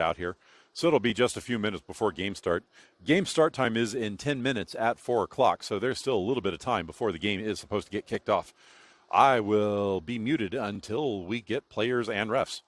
out here. So it'll be just a few minutes before game start. Game start time is in 10 minutes at 4 o'clock, so there's still a little bit of time before the game is supposed to get kicked off. I will be muted until we get players and refs.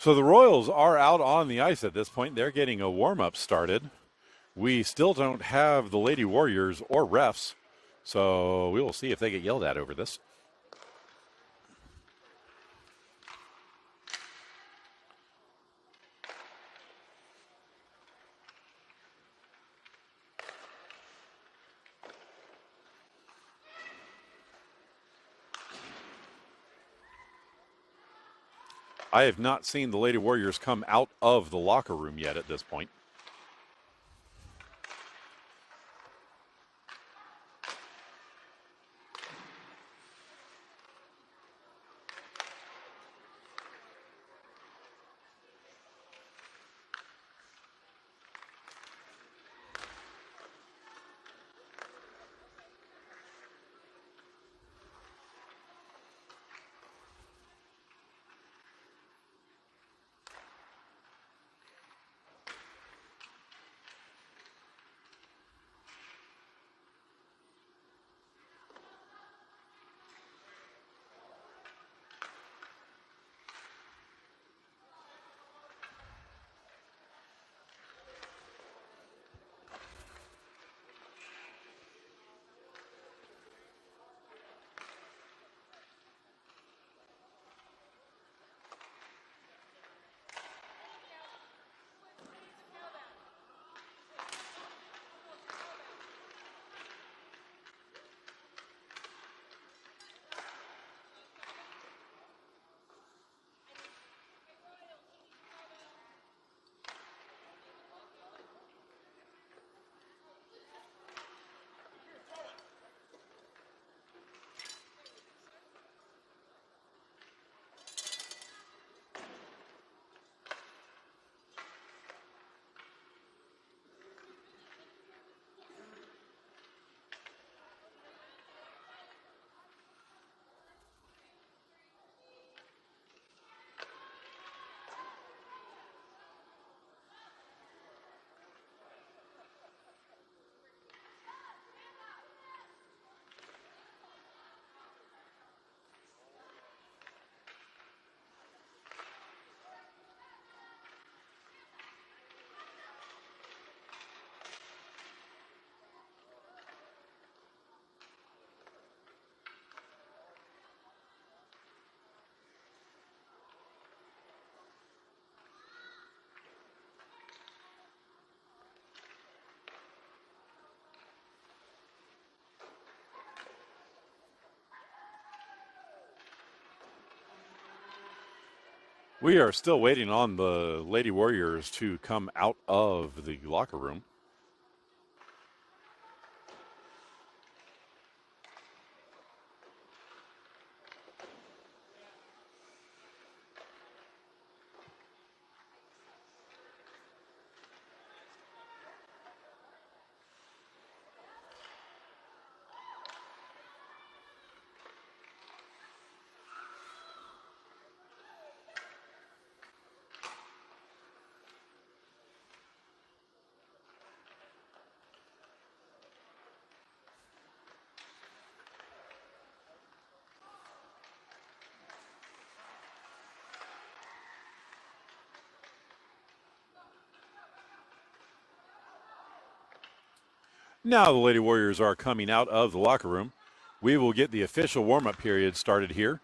So the Royals are out on the ice at this point. They're getting a warm-up started. We still don't have the Lady Warriors or refs, so we will see if they get yelled at over this. I have not seen the Lady Warriors come out of the locker room yet at this point. We are still waiting on the Lady Warriors to come out of the locker room. Now the Lady Warriors are coming out of the locker room. We will get the official warm-up period started here.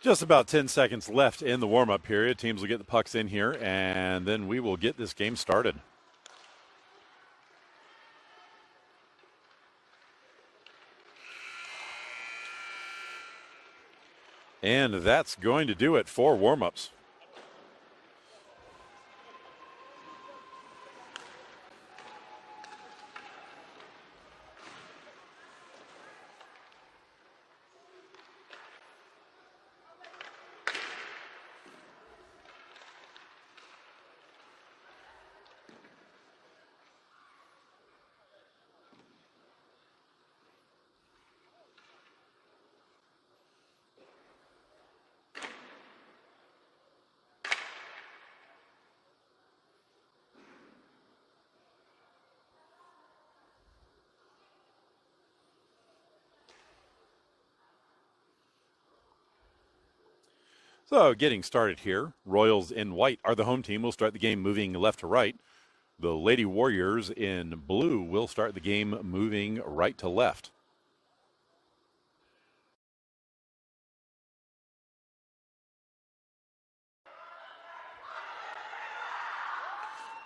Just about 10 seconds left in the warm-up period. Teams will get the pucks in here, and then we will get this game started. And that's going to do it for warm-ups. So getting started here, Royals in white are the home team. We'll start the game moving left to right. The Lady Warriors in blue will start the game moving right to left.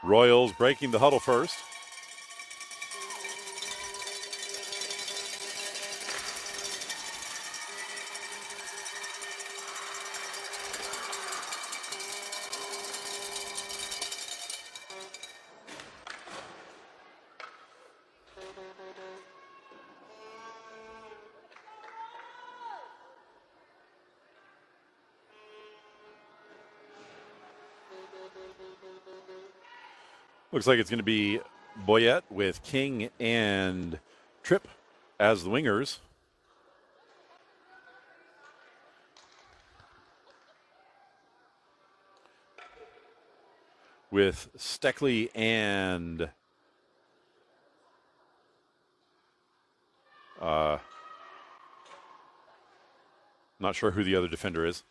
Royals breaking the huddle first. Looks like it's going to be Boyette with King and Tripp as the wingers. with Steckley and not sure who the other defender is.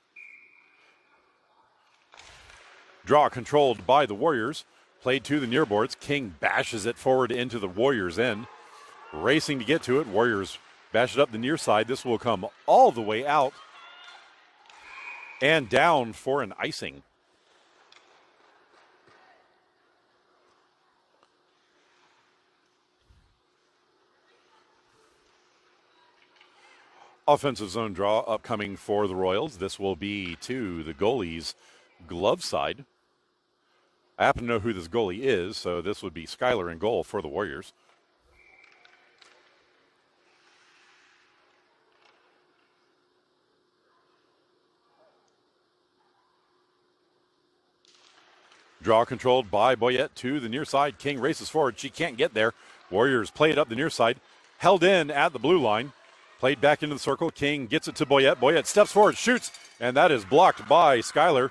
Draw controlled by the Warriors. Played to the near boards. King bashes it forward into the Warriors' end. Racing to get to it. Warriors bash it up the near side. This will come all the way out and down for an icing. Offensive zone draw upcoming for the Royals. This will be to the goalie's glove side. I happen to know who this goalie is, so this would be Skyler in goal for the Warriors. Draw controlled by Boyette to the near side. King races forward. She can't get there. Warriors play it up the near side. Held in at the blue line. Played back into the circle. King gets it to Boyette. Boyette steps forward, shoots, and that is blocked by Skyler.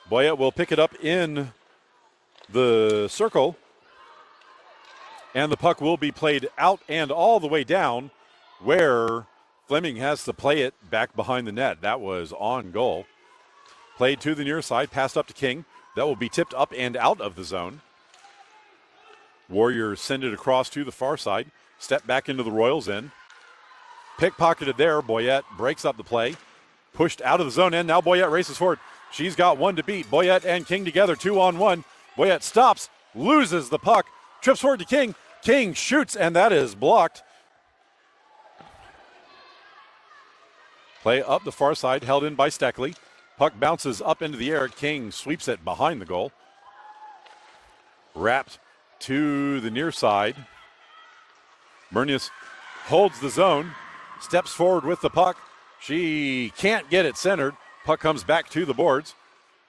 Boyette will pick it up in the circle. And the puck will be played out and all the way down where Fleming has to play it back behind the net. That was on goal. Played to the near side, passed up to King. That will be tipped up and out of the zone. Warriors send it across to the far side. Step back into the Royals' end. Pickpocketed there. Boyette breaks up the play. Pushed out of the zone, and now Boyette races forward. She's got one to beat. Boyette and King together, 2-on-1. Boyette stops, loses the puck, trips forward to King. King shoots, and that is blocked. Play up the far side, held in by Steckley. Puck bounces up into the air. King sweeps it behind the goal. Wrapped to the near side. Bernius holds the zone, steps forward with the puck. She can't get it centered. Puck comes back to the boards.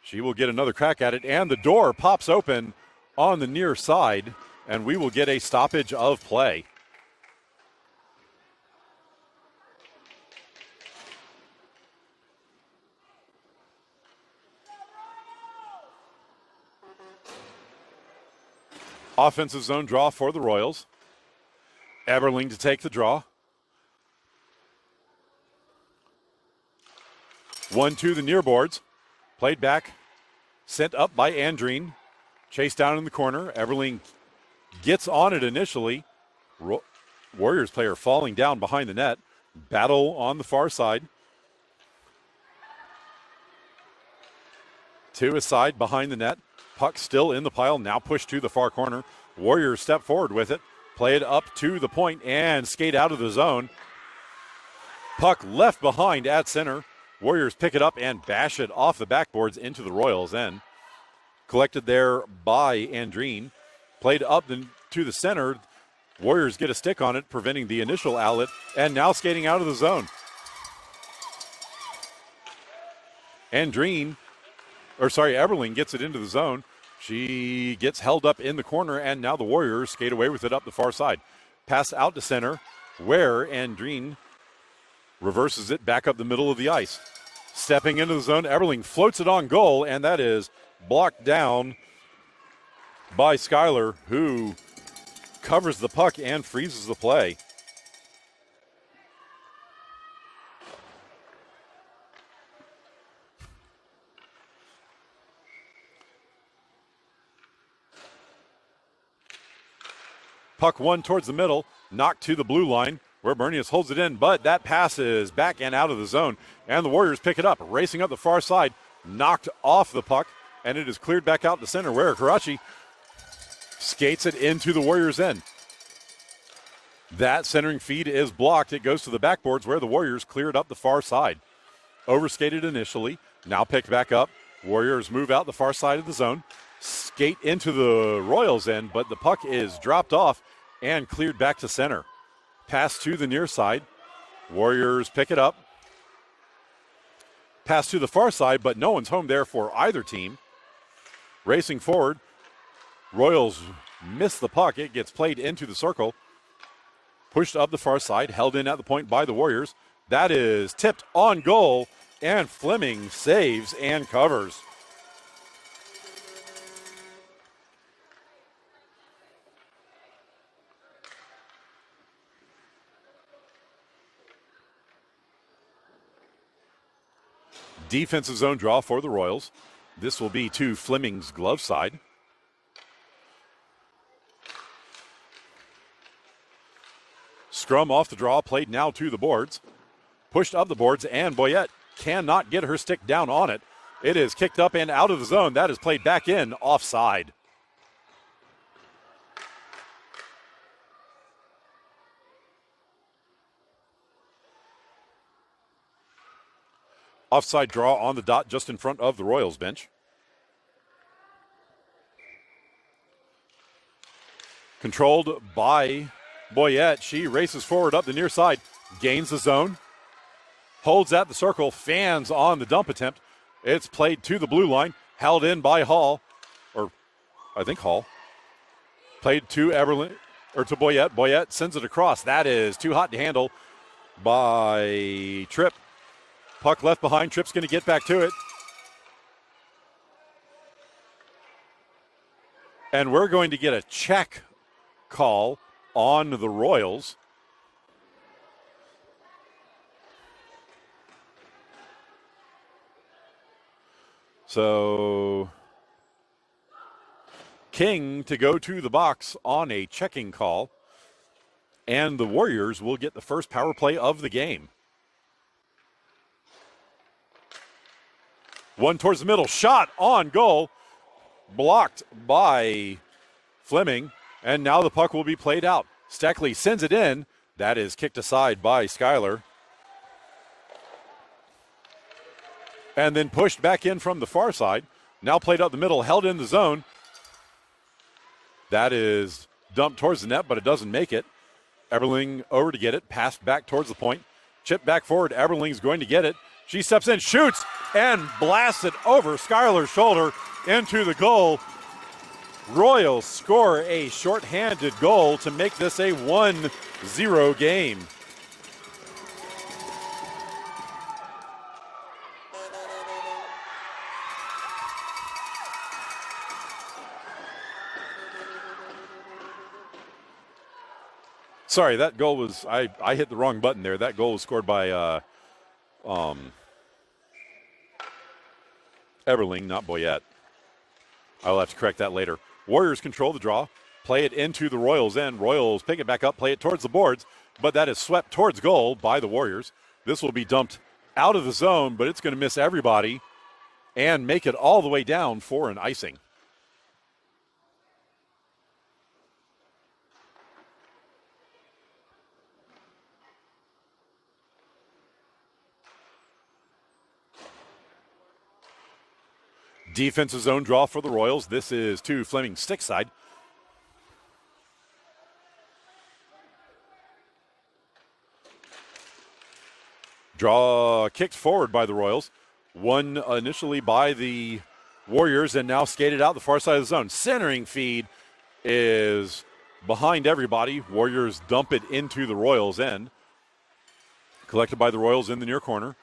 She will get another crack at it, and the door pops open on the near side, and we will get a stoppage of play. Offensive zone draw for the Royals. Eberling to take the draw. 1-2 the near boards. Played back. Sent up by Andreen. Chased down in the corner. Eberling gets on it initially. Warriors player falling down behind the net. Battle on the far side. To his side behind the net. Puck still in the pile. Now pushed to the far corner. Warriors step forward with it. Play it up to the point and skate out of the zone. Puck left behind at center. Warriors pick it up and bash it off the backboards into the Royals' end. Collected there by Andreen. Played up to the center. Warriors get a stick on it, preventing the initial outlet, and now skating out of the zone. Eberling gets it into the zone. She gets held up in the corner, and now the Warriors skate away with it up the far side. Pass out to center, where Andreen reverses it back up the middle of the ice. Stepping into the zone, Eberling floats it on goal, and that is blocked down by Skyler, who covers the puck and freezes the play. Puck one towards the middle, knocked to the blue line, where Bernius holds it in, but that pass is back and out of the zone, and the Warriors pick it up, racing up the far side, knocked off the puck, and it is cleared back out to center, where Karachi skates it into the Warriors' end. That centering feed is blocked. It goes to the backboards, where the Warriors clear it up the far side. Overskated initially, now picked back up. Warriors move out the far side of the zone, skate into the Royals' end, but the puck is dropped off and cleared back to center. Pass to the near side. Warriors pick it up. Pass to the far side, but no one's home there for either team. Racing forward. Royals miss the puck. It gets played into the circle. Pushed up the far side, held in at the point by the Warriors. That is tipped on goal, and Fleming saves and covers. Defensive zone draw for the Royals. This will be to Fleming's glove side. Scrum off the draw, played now to the boards. Pushed up the boards, and Boyette cannot get her stick down on it. It is kicked up and out of the zone. That is played back in, offside. Offside draw on the dot just in front of the Royals bench. Controlled by Boyette. She races forward up the near side, gains the zone, holds at the circle, fans on the dump attempt. It's played to the blue line, held in by Hall, or I think Hall. Played to Eberling, or to Boyette. Boyette sends it across. That is too hot to handle by Tripp. Puck left behind. Tripp's going to get back to it. And we're going to get a check call on the Royals. So King to go to the box on a checking call. And the Warriors will get the first power play of the game. One towards the middle, shot on goal, blocked by Fleming, and now the puck will be played out. Steckley sends it in. That is kicked aside by Schuyler. And then pushed back in from the far side. Now played up the middle, held in the zone. That is dumped towards the net, but it doesn't make it. Eberling over to get it, passed back towards the point. Chip back forward, Eberling's going to get it. She steps in, shoots, and blasts it over Schuyler's shoulder into the goal. Royals score a shorthanded goal to make this a 1-0 game. Sorry, that goal was, I hit the wrong button there. That goal was scored by Eberling, not Boyette. I'll have to correct that later. Warriors control the draw, play it into the Royals' end. Royals pick it back up, play it towards the boards, but that is swept towards goal by the Warriors. This will be dumped out of the zone, but it's going to miss everybody and make it all the way down for an icing. Defensive zone draw for the Royals. This is to Fleming's stick side. Draw kicked forward by the Royals. Won initially by the Warriors and now skated out the far side of the zone. Centering feed is behind everybody. Warriors dump it into the Royals' end. Collected by the Royals in the near corner.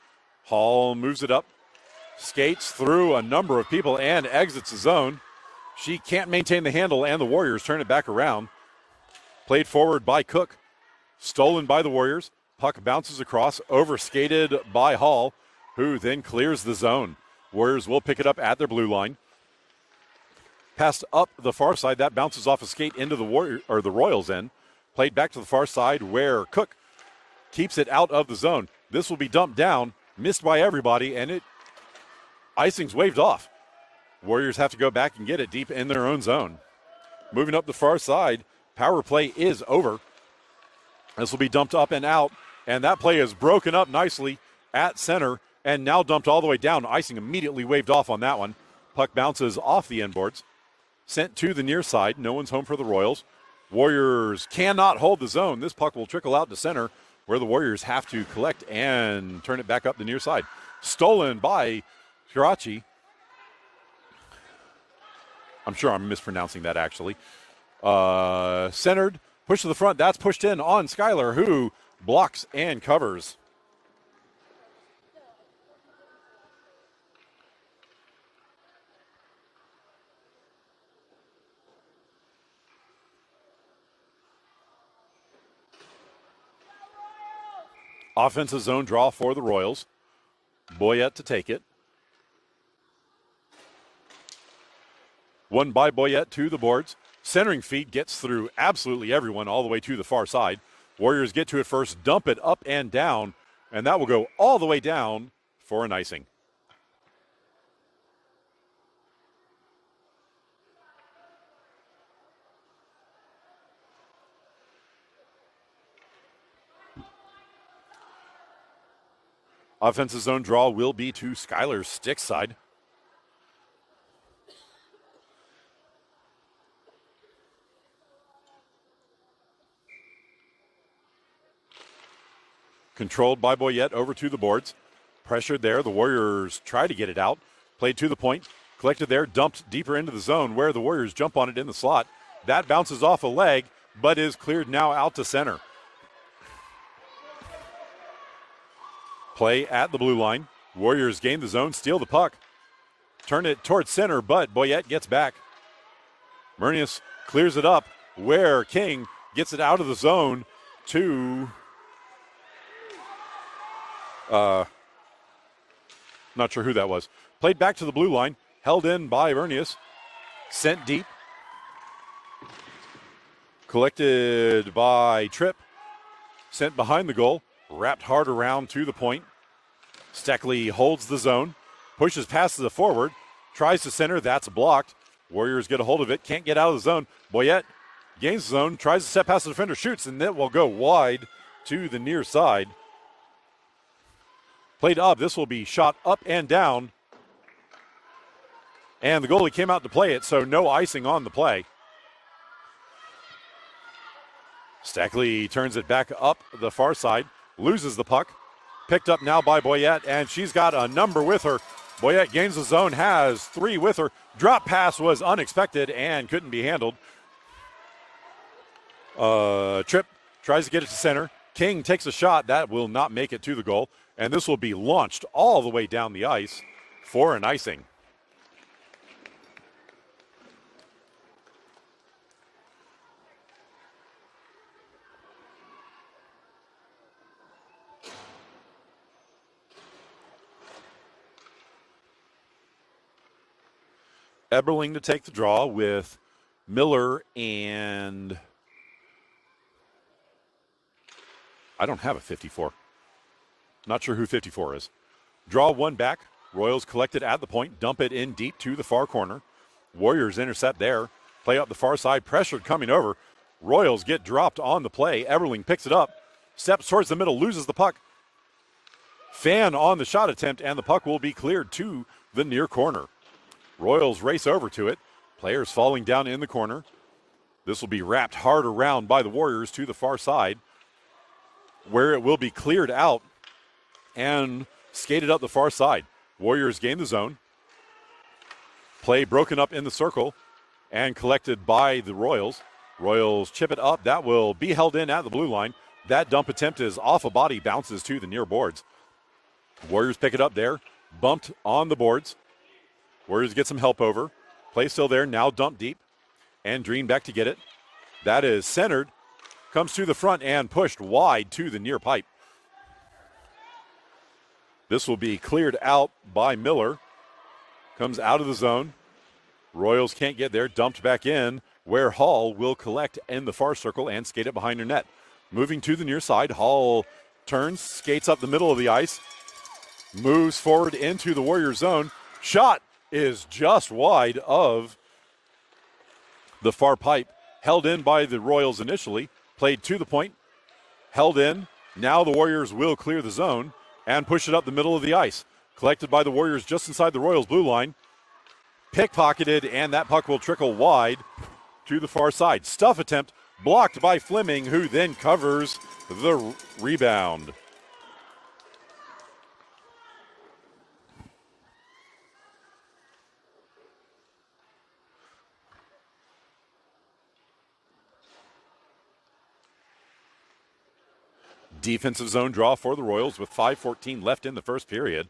Hall moves it up. Skates through a number of people and exits the zone. She can't maintain the handle, and the Warriors turn it back around. Played forward by Cook. Stolen by the Warriors. Puck bounces across, over-skated by Hall, who then clears the zone. Warriors will pick it up at their blue line. Passed up the far side. That bounces off a skate into the Royals' end. Played back to the far side where Cook keeps it out of the zone. This will be dumped down, missed by everybody, and icing's waved off. Warriors have to go back and get it deep in their own zone. Moving up the far side, power play is over. This will be dumped up and out, and that play is broken up nicely at center and now dumped all the way down. Icing immediately waved off on that one. Puck bounces off the end boards. Sent to the near side. No one's home for the Royals. Warriors cannot hold the zone. This puck will trickle out to center where the Warriors have to collect and turn it back up the near side. Stolen by Kirachi. I'm sure I'm mispronouncing that actually. Centered, push to the front. That's pushed in on Schuyler, who blocks and covers. Offensive zone draw for the Royals. Boyette to take it. One by Boyette to the boards. Centering feed gets through absolutely everyone all the way to the far side. Warriors get to it first, dump it up and down, and that will go all the way down for an icing. Offensive zone draw will be to Skylar's stick side. Controlled by Boyette over to the boards. Pressured there. The Warriors try to get it out. Played to the point. Collected there. Dumped deeper into the zone where the Warriors jump on it in the slot. That bounces off a leg, but is cleared now out to center. Play at the blue line. Warriors gain the zone, steal the puck. Turn it towards center, but Boyette gets back. Murnius clears it up where King gets it out of the zone to... not sure who that was. Played back to the blue line. Held in by Murnius. Sent deep. Collected by Tripp. Sent behind the goal. Wrapped hard around to the point. Steckley holds the zone. Pushes past the forward. Tries to center. That's blocked. Warriors get a hold of it. Can't get out of the zone. Boyette gains the zone. Tries to step past the defender. Shoots. And that will go wide to the near side. Played up. This will be shot up and down. And the goalie came out to play it, so no icing on the play. Steckley turns it back up the far side. Loses the puck. Picked up now by Boyette, and she's got a number with her. Boyette gains the zone, has 3 with her. Drop pass was unexpected and couldn't be handled. Tripp tries to get it to center. King takes a shot. That will not make it to the goal. And this will be launched all the way down the ice for an icing. Eberling to take the draw with Miller and I don't have a 54. Not sure who 54 is. Draw one back. Royals collected at the point. Dump it in deep to the far corner. Warriors intercept there. Play up the far side. Pressured coming over. Royals get dropped on the play. Eberling picks it up. Steps towards the middle. Loses the puck. Fan on the shot attempt, and the puck will be cleared to the near corner. Royals race over to it. Players falling down in the corner. This will be wrapped hard around by the Warriors to the far side, where it will be cleared out and skated up the far side. Warriors gain the zone. Play broken up in the circle and collected by the Royals. Royals chip it up. That will be held in at the blue line. That dump attempt is off a body, bounces to the near boards. Warriors pick it up there. Bumped on the boards. Warriors get some help over. Play still there, now dumped deep. And Dreen back to get it. That is centered. Comes to the front and pushed wide to the near pipe. This will be cleared out by Miller. Comes out of the zone. Royals can't get there. Dumped back in where Hall will collect in the far circle and skate it behind her net. Moving to the near side. Hall turns, skates up the middle of the ice. Moves forward into the Warrior zone. Shot is just wide of the far pipe. Held in by the Royals initially. Played to the point. Held in. Now the Warriors will clear the zone and push it up the middle of the ice. Collected by the Warriors just inside the Royals blue line. Pickpocketed, and that puck will trickle wide to the far side. Stuff attempt blocked by Fleming, who then covers the rebound. Defensive zone draw for the Royals with 5:14 left in the first period.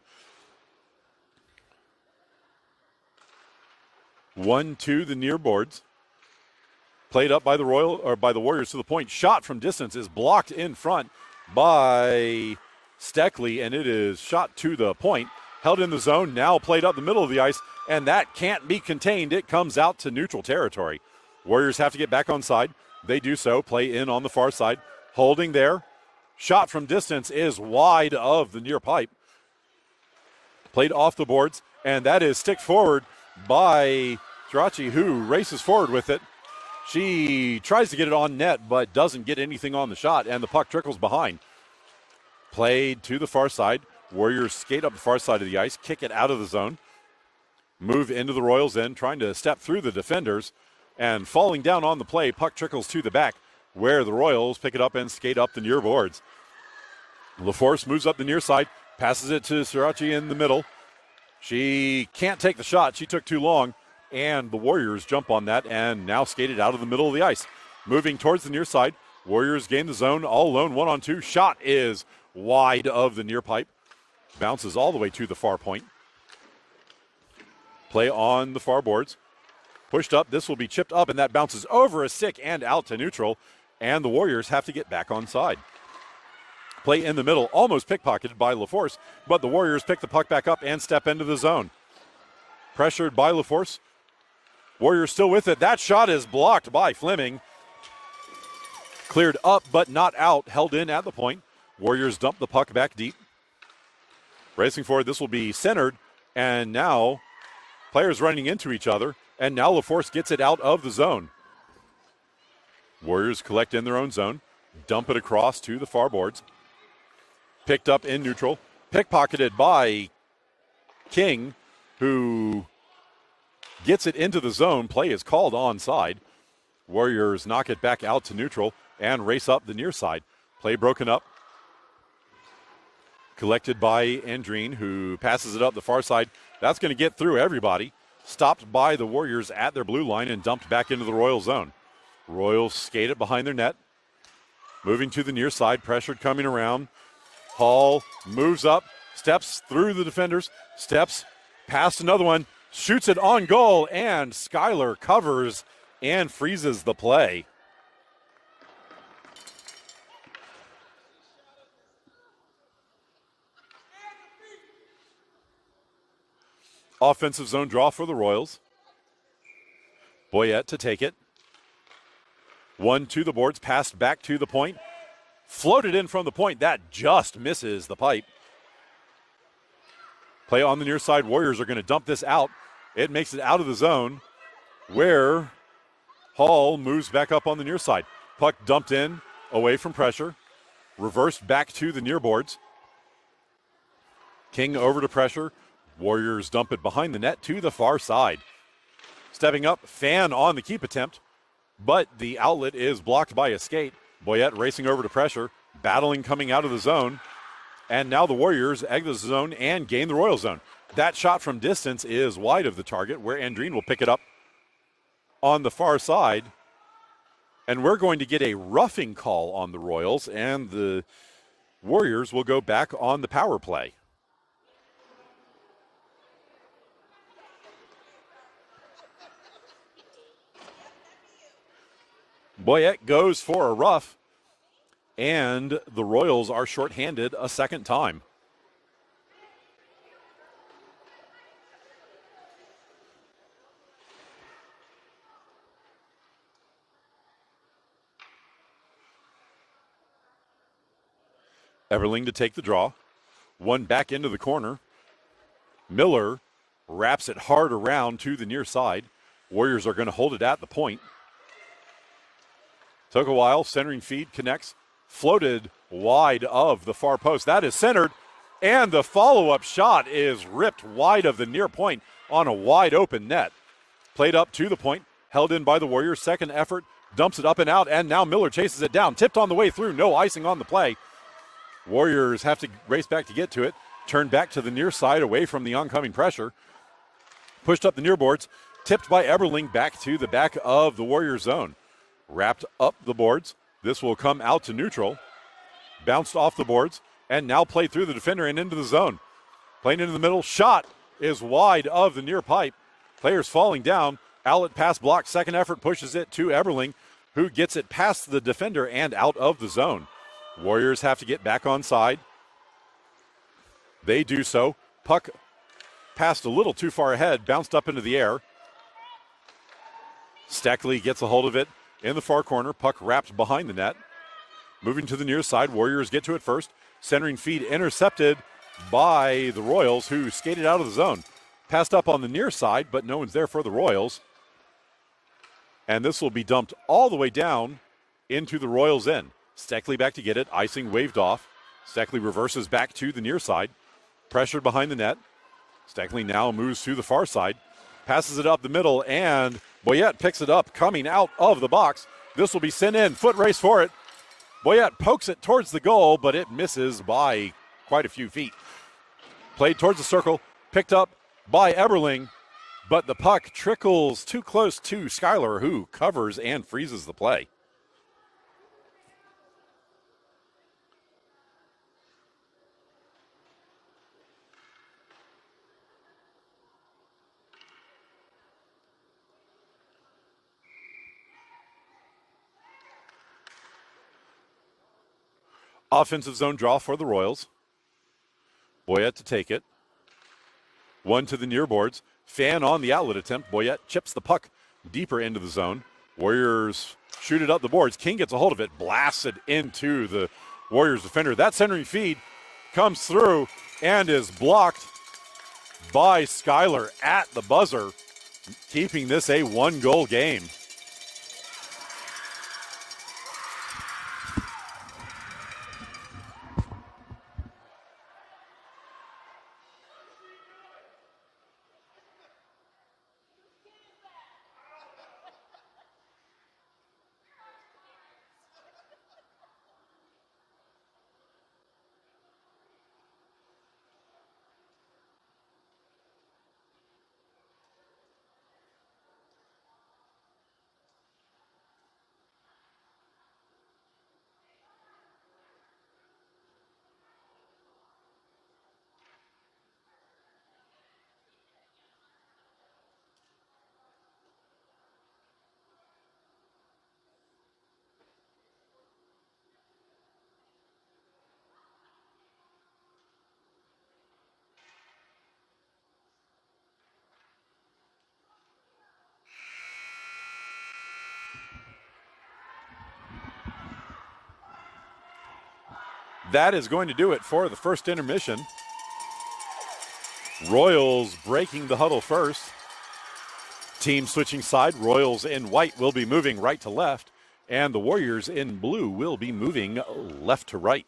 1-2 the near boards. Played up by the Warriors to the point. Shot from distance is blocked in front by Steckley, and it is shot to the point. held in the zone, now played up the middle of the ice, and that can't be contained. It comes out to neutral territory. Warriors have to get back on side. They do so, play in on the far side, holding there. Shot from distance is wide of the near pipe. Played off the boards, and that is stick forward by Srirachi, who races forward with it. She tries to get it on net, but doesn't get anything on the shot, and the puck trickles behind. Played to the far side. Warriors skate up the far side of the ice, kick it out of the zone, move into the Royals' end, trying to step through the defenders, and falling down on the play, puck trickles to the back, where the Royals pick it up and skate up the near boards. LaForce moves up the near side, passes it to Srirachi in the middle. She can't take the shot. She took too long, and the Warriors jump on that and now skated out of the middle of the ice. Moving towards the near side, Warriors gain the zone, all alone, 1-on-2. Shot is wide of the near pipe. Bounces all the way to the far point. Play on the far boards. Pushed up. This will be chipped up, and that bounces over a stick and out to neutral. And the Warriors have to get back on side. Play in the middle, almost pickpocketed by LaForce, but the Warriors pick the puck back up and step into the zone. Pressured by LaForce. Warriors still with it. That shot is blocked by Fleming. Cleared up, but not out. Held in at the point. Warriors dump the puck back deep. Racing forward, this will be centered, and now players running into each other, and now LaForce gets it out of the zone. Warriors collect in their own zone, dump it across to the far boards. Picked up in neutral, pickpocketed by King, who gets it into the zone. Play is called onside. Warriors knock it back out to neutral and race up the near side. Play broken up. Collected by Andreen, who passes it up the far side. That's going to get through everybody. Stopped by the Warriors at their blue line and dumped back into the Royal zone. Royals skate it behind their net. Moving to the near side, pressured coming around. Hall moves up, steps through the defenders, steps past another one, shoots it on goal, and Schuyler covers and freezes the play. Offensive zone draw for the Royals. Boyette to take it. One to the boards, passed back to the point. Floated in from the point. That just misses the pipe. Play on the near side. Warriors are going to dump this out. It makes it out of the zone where Hall moves back up on the near side. Puck dumped in, away from pressure. Reversed back to the near boards. King over to pressure. Warriors dump it behind the net to the far side. Stepping up, Fan on the keep attempt, but the outlet is blocked by a skate. Boyette racing over to pressure, battling coming out of the zone, and now the Warriors exit the zone and gain the Royal zone. That shot from distance is wide of the target, where Andreen will pick it up on the far side, and we're going to get a roughing call on the Royals, and the Warriors will go back on the power play. Boyette goes for a rough, and the Royals are shorthanded a second time. Everling to take the draw. One back into the corner. Miller wraps it hard around to the near side. Warriors are going to hold it at the point. Took a while, centering feed connects, floated wide of the far post. That is centered, and the follow-up shot is ripped wide of the near point on a wide open net. Played up to the point, held in by the Warriors. Second effort, dumps it up and out, and now Miller chases it down. Tipped on the way through, no icing on the play. Warriors have to race back to get to it. Turn back to the near side away from the oncoming pressure. Pushed up the near boards, tipped by Eberling back to the back of the Warrior zone. Wrapped up the boards. This will come out to neutral. Bounced off the boards and now played through the defender and into the zone. Playing into the middle. Shot is wide of the near pipe. Players falling down. Outlet pass block. Second effort pushes it to Eberling, who gets it past the defender and out of the zone. Warriors have to get back on side. They do so. Puck Passed a little too far ahead, bounced up into the air. Steckley gets a hold of it in the far corner. Puck wrapped behind the net. Moving to the near side. Warriors get to it first. Centering feed intercepted by the Royals, who skated out of the zone. Passed up on the near side, but no one's there for the Royals. And this will be dumped all the way down into the Royals' end. Steckley back to get it. Icing waved off. Steckley reverses back to the near side. Pressured behind the net. Steckley now moves to the far side. Passes it up the middle, and Boyette picks it up coming out of the box. This will be sent in. Foot race for it. Boyette pokes it towards the goal, but it misses by quite a few feet. Played towards the circle. Picked up by Eberling, but the puck trickles too close to Schuyler, who covers and freezes the play. Offensive zone draw for the Royals. Boyette to take it. One to the near boards. Fan on the outlet attempt. Boyette chips the puck deeper into the zone. Warriors shoot it up the boards. King gets a hold of it. Blasted into the Warriors defender. That centering feed comes through and is blocked by Schuyler at the buzzer, keeping this a one-goal game. That is going to do it for the first intermission. Royals breaking the huddle first. Team switching side. Royals in white will be moving right to left, and the Warriors in blue will be moving left to right.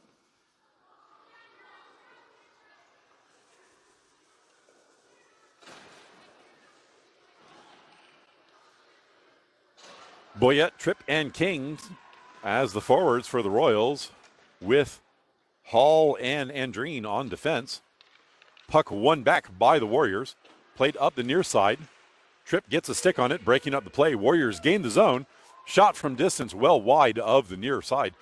Boyette, Tripp, and King as the forwards for the Royals, with Hall and Andreen on defense. Puck won back by the Warriors. Played up the near side. Tripp gets a stick on it, breaking up the play. Warriors gain the zone. Shot from distance well wide of the near side.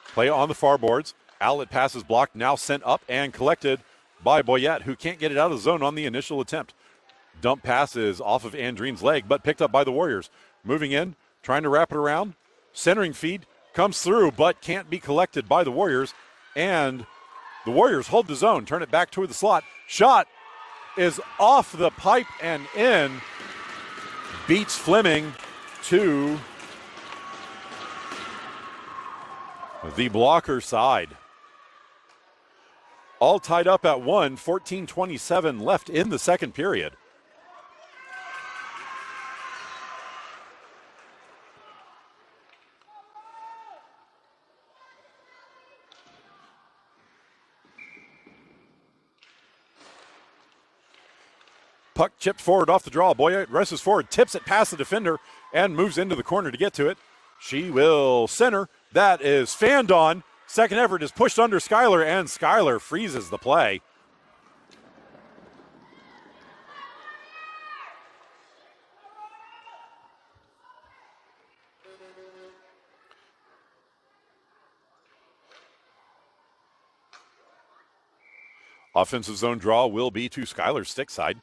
Play on the far boards. Outlet passes blocked, now sent up and collected by Boyette, who can't get it out of the zone on the initial attempt. Dump passes off of Andreen's leg, but picked up by the Warriors. Moving in, trying to wrap it around. Centering feed comes through, but can't be collected by the Warriors. And the Warriors hold the zone, turn it back toward the slot. Shot is off the pipe and in. Beats Fleming to the blocker side. All tied up at 1, 14:27 left in the second period. Puck chipped forward off the draw. Boyette rushes forward, tips it past the defender, and moves into the corner to get to it. She will center. That is fanned on. Second effort is pushed under Schuyler, and Schuyler freezes the play. Offensive zone draw will be to Schuyler's stick side.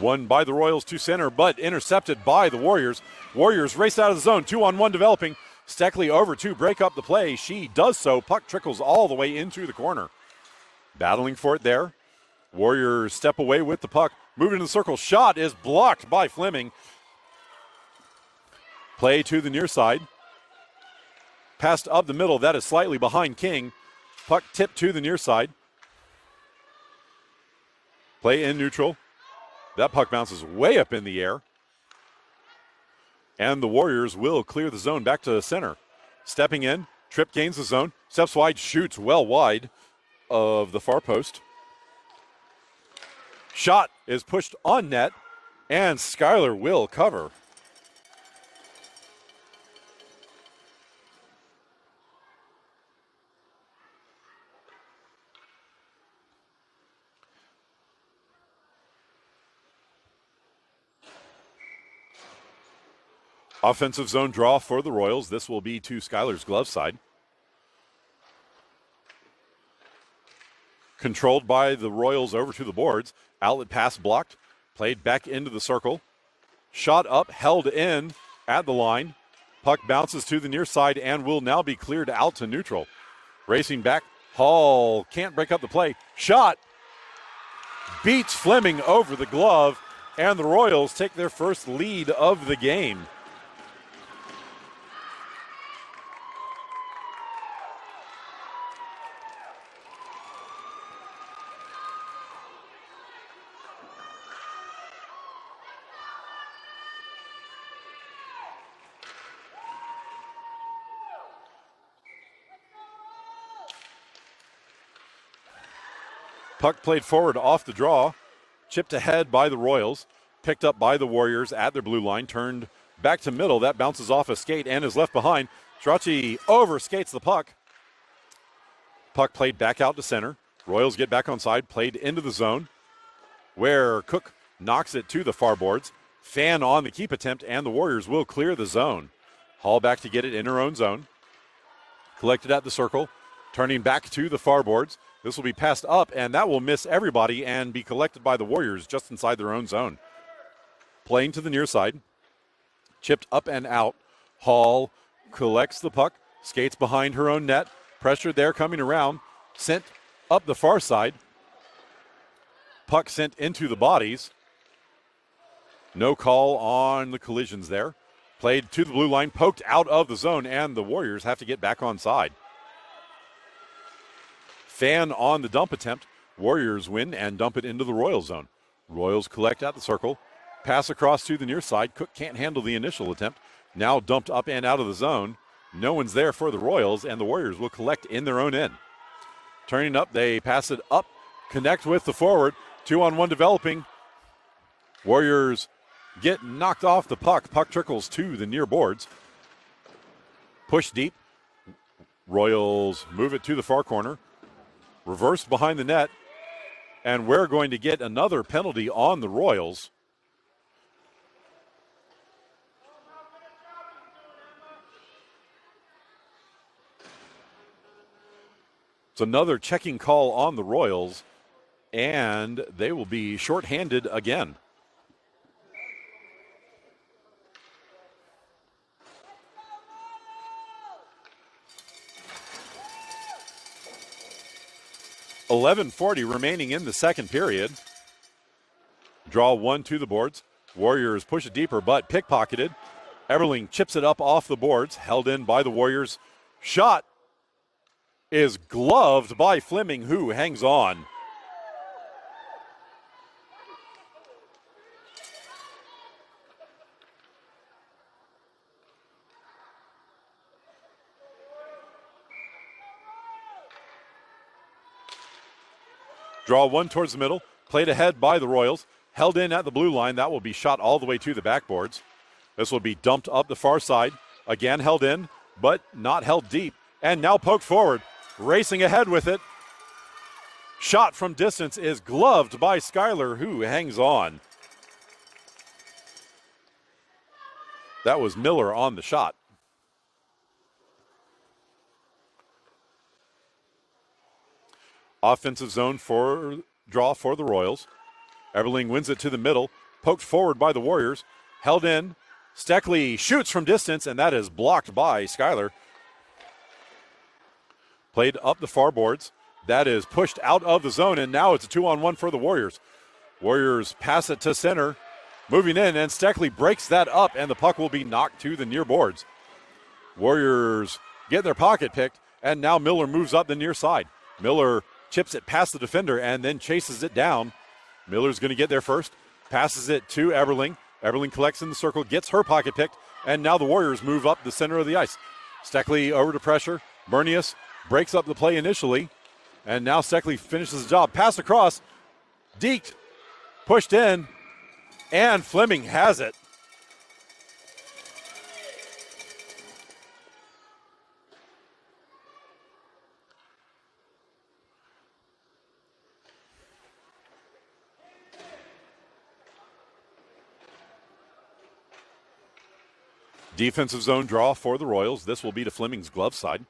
Won by the Royals to center, but intercepted by the Warriors. Warriors race out of the zone. 2-on-1 developing. Steckley over to break up the play. She does so. Puck trickles all the way into the corner. Battling for it there. Warriors step away with the puck. Moving in the circle. Shot is blocked by Fleming. Play to the near side. Passed up the middle. That is slightly behind King. Puck tipped to the near side. Play in neutral. That puck bounces way up in the air. And the Warriors will clear the zone back to center. Stepping in. Tripp gains the zone. Steps wide. Shoots well wide of the far post. Shot is pushed on net. And Schuyler will cover. Offensive zone draw for the Royals. This will be to Schuyler's glove side. Controlled by the Royals over to the boards. Outlet pass blocked. Played back into the circle. Shot up, held in at the line. Puck bounces to the near side and will now be cleared out to neutral. Racing back. Hall can't break up the play. Shot beats Fleming over the glove. And the Royals take their first lead of the game. Puck played forward off the draw, chipped ahead by the Royals, picked up by the Warriors at their blue line, turned back to middle. That bounces off a skate and is left behind. Strachey overskates the puck. Puck played back out to center. Royals get back on side, played into the zone, where Cook knocks it to the far boards. Fan on the keep attempt, and the Warriors will clear the zone. Hall back to get it in her own zone. Collected at the circle, turning back to the far boards. This will be passed up, and that will miss everybody and be collected by the Warriors just inside their own zone. Playing to the near side. Chipped up and out. Hall collects the puck, skates behind her own net. Pressure there coming around. Sent up the far side. Puck sent into the bodies. No call on the collisions there. Played to the blue line, poked out of the zone, and the Warriors have to get back on side. Fan on the dump attempt. Warriors win and dump it into the Royals zone. Royals collect at the circle. Pass across to the near side. Cook can't handle the initial attempt. Now dumped up and out of the zone. No one's there for the Royals, and the Warriors will collect in their own end. Turning up, they pass it up. Connect with the forward. 2-on-1 developing. Warriors get knocked off the puck. Puck trickles to the near boards. Push deep. Royals move it to the far corner. Reversed behind the net, and we're going to get another penalty on the Royals. It's another checking call on the Royals, and they will be shorthanded again. .11:40 remaining in the second period. Draw one to the boards. Warriors push it deeper, but pickpocketed. Everling chips it up off the boards, held in by the Warriors. Shot is gloved by Fleming, who hangs on. Draw one towards the middle. Played ahead by the Royals. Held in at the blue line. That will be shot all the way to the backboards. This will be dumped up the far side. Again held in, but not held deep. And now poked forward. Racing ahead with it. Shot from distance is gloved by Schuyler, who hangs on. That was Miller on the shot. Offensive zone for draw for the Royals. Everling wins it to the middle. Poked forward by the Warriors. Held in. Steckley shoots from distance, and that is blocked by Schuyler. Played up the far boards. That is pushed out of the zone, and now it's a 2-on-1 for the Warriors. Warriors pass it to center. Moving in, and Steckley breaks that up, and the puck will be knocked to the near boards. Warriors get their pocket picked, and now Miller moves up the near side. Miller chips it past the defender and then chases it down. Miller's going to get there first. Passes it to Eberling. Eberling collects in the circle, gets her pocket picked, and now the Warriors move up the center of the ice. Steckley over to pressure. Bernius breaks up the play initially, and now Steckley finishes the job. Pass across. Deked. Pushed in. And Fleming has it. Defensive zone draw for the Royals. This will be to Fleming's glove side.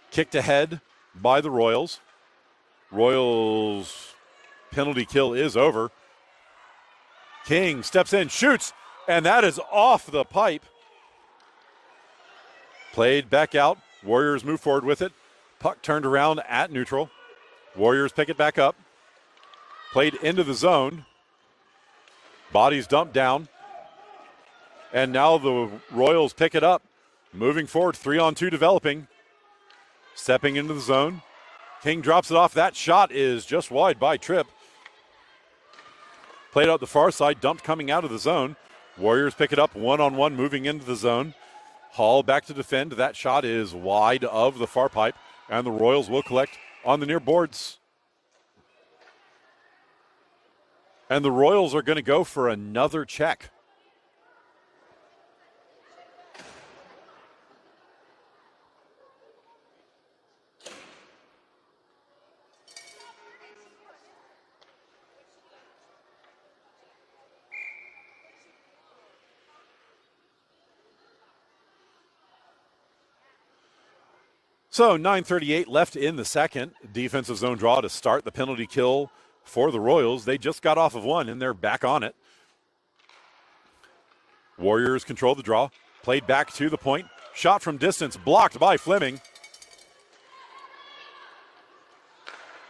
Kicked ahead by the Royals. Royals penalty kill is over. King steps in, shoots, and that is off the pipe. Played back out. Warriors move forward with it. Puck turned around at neutral. Warriors pick it back up. Played into the zone. Bodies dumped down. And now the Royals pick it up. Moving forward, 3-on-2 developing. Stepping into the zone. King drops it off. That shot is just wide by Tripp. Played out the far side, dumped coming out of the zone. Warriors pick it up 1-on-1 moving into the zone. Hall back to defend. That shot is wide of the far pipe, and the Royals will collect on the near boards. And the Royals are going to go for another check. So 9:38 left in the second. Defensive zone draw to start the penalty kill for the Royals. They just got off of one, and they're back on it. Warriors control the draw. Played back to the point. Shot from distance, blocked by Fleming.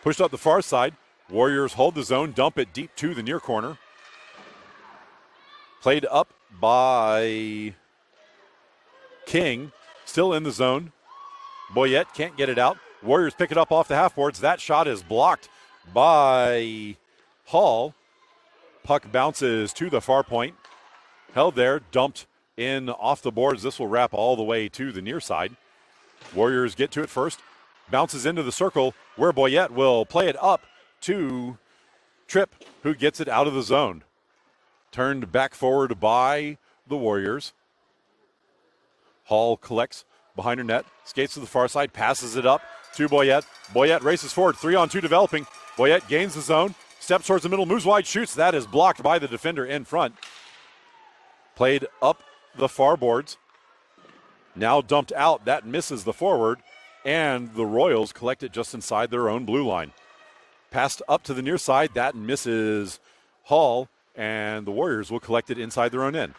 Pushed up the far side. Warriors hold the zone, dump it deep to the near corner. Played up by King, still in the zone. Boyette can't get it out. Warriors pick it up off the half boards. That shot is blocked by Hall. Puck bounces to the far point. Held there, dumped in off the boards. This will wrap all the way to the near side. Warriors get to it first. Bounces into the circle where Boyette will play it up to Tripp, who gets it out of the zone. Turned back forward by the Warriors. Hall collects behind her net, skates to the far side, passes it up to Boyette. Boyette races forward, 3-on-2 developing. Boyette gains the zone, steps towards the middle, moves wide, shoots. That is blocked by the defender in front. Played up the far boards. Now dumped out. That misses the forward, and the Royals collect it just inside their own blue line. Passed up to the near side. That misses Hall, and the Warriors will collect it inside their own end.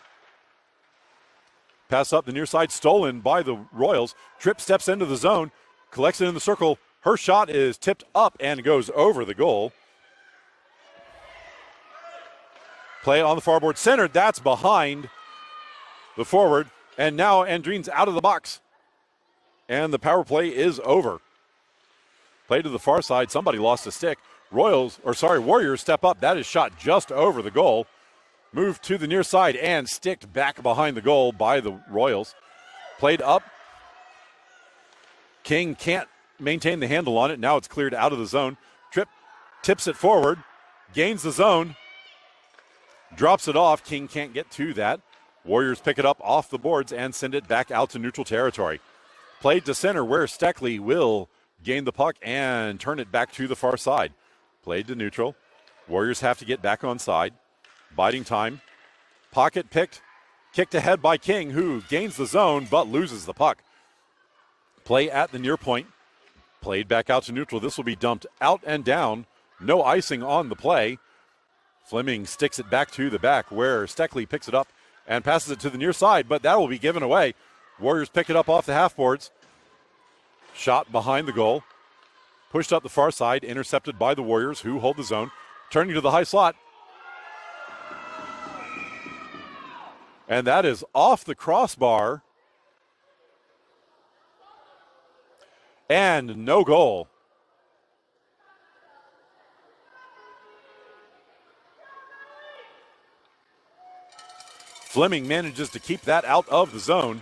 Pass up the near side, stolen by the Royals. Tripp steps into the zone, collects it in the circle. Her shot is tipped up and goes over the goal. Play on the far board, centered. That's behind the forward. And now Andreen's out of the box. And the power play is over. Play to the far side. Somebody lost a stick. Warriors step up. That is shot just over the goal. Moved to the near side and sticked back behind the goal by the Royals. Played up. King can't maintain the handle on it. Now it's cleared out of the zone. Tripp tips it forward. Gains the zone. Drops it off. King can't get to that. Warriors pick it up off the boards and send it back out to neutral territory. Played to center where Steckley will gain the puck and turn it back to the far side. Played to neutral. Warriors have to get back on side. Biding time. Pocket picked. Kicked ahead by King, who gains the zone but loses the puck. Play at the near point. Played back out to neutral. This will be dumped out and down. No icing on the play. Fleming sticks it back to the back where Steckley picks it up and passes it to the near side, but that will be given away. Warriors pick it up off the half boards. Shot behind the goal. Pushed up the far side, intercepted by the Warriors, who hold the zone. Turning to the high slot. And that is off the crossbar. And no goal. Fleming manages to keep that out of the zone.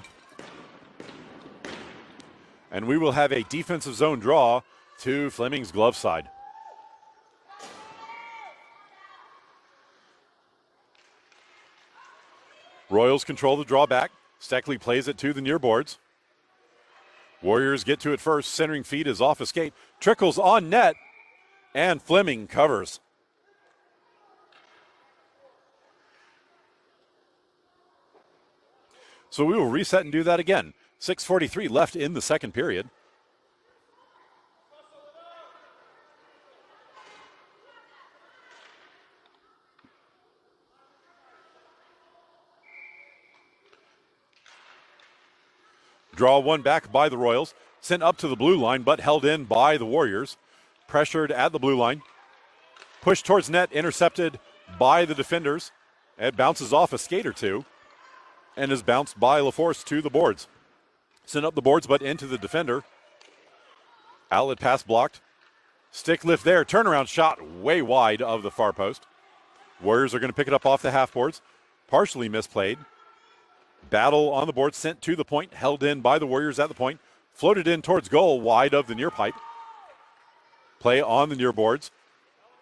And we will have a defensive zone draw to Fleming's glove side. Royals control the draw back. Steckley plays it to the near boards. Warriors get to it first. Centering feed is off a skate. Trickles on net. And Fleming covers. So we will reset and do that again. 6:43 left in the second period. Draw one back by the Royals. Sent up to the blue line, but held in by the Warriors. Pressured at the blue line. Pushed towards net, intercepted by the defenders. It bounces off a skate or two. And is bounced by LaForce to the boards. Sent up the boards, but into the defender. Outlet pass blocked. Stick lift there. Turnaround shot way wide of the far post. Warriors are going to pick it up off the half boards. Partially misplayed. Battle on the board, sent to the point, held in by the Warriors at the point. Floated in towards goal, wide of the near pipe. Play on the near boards.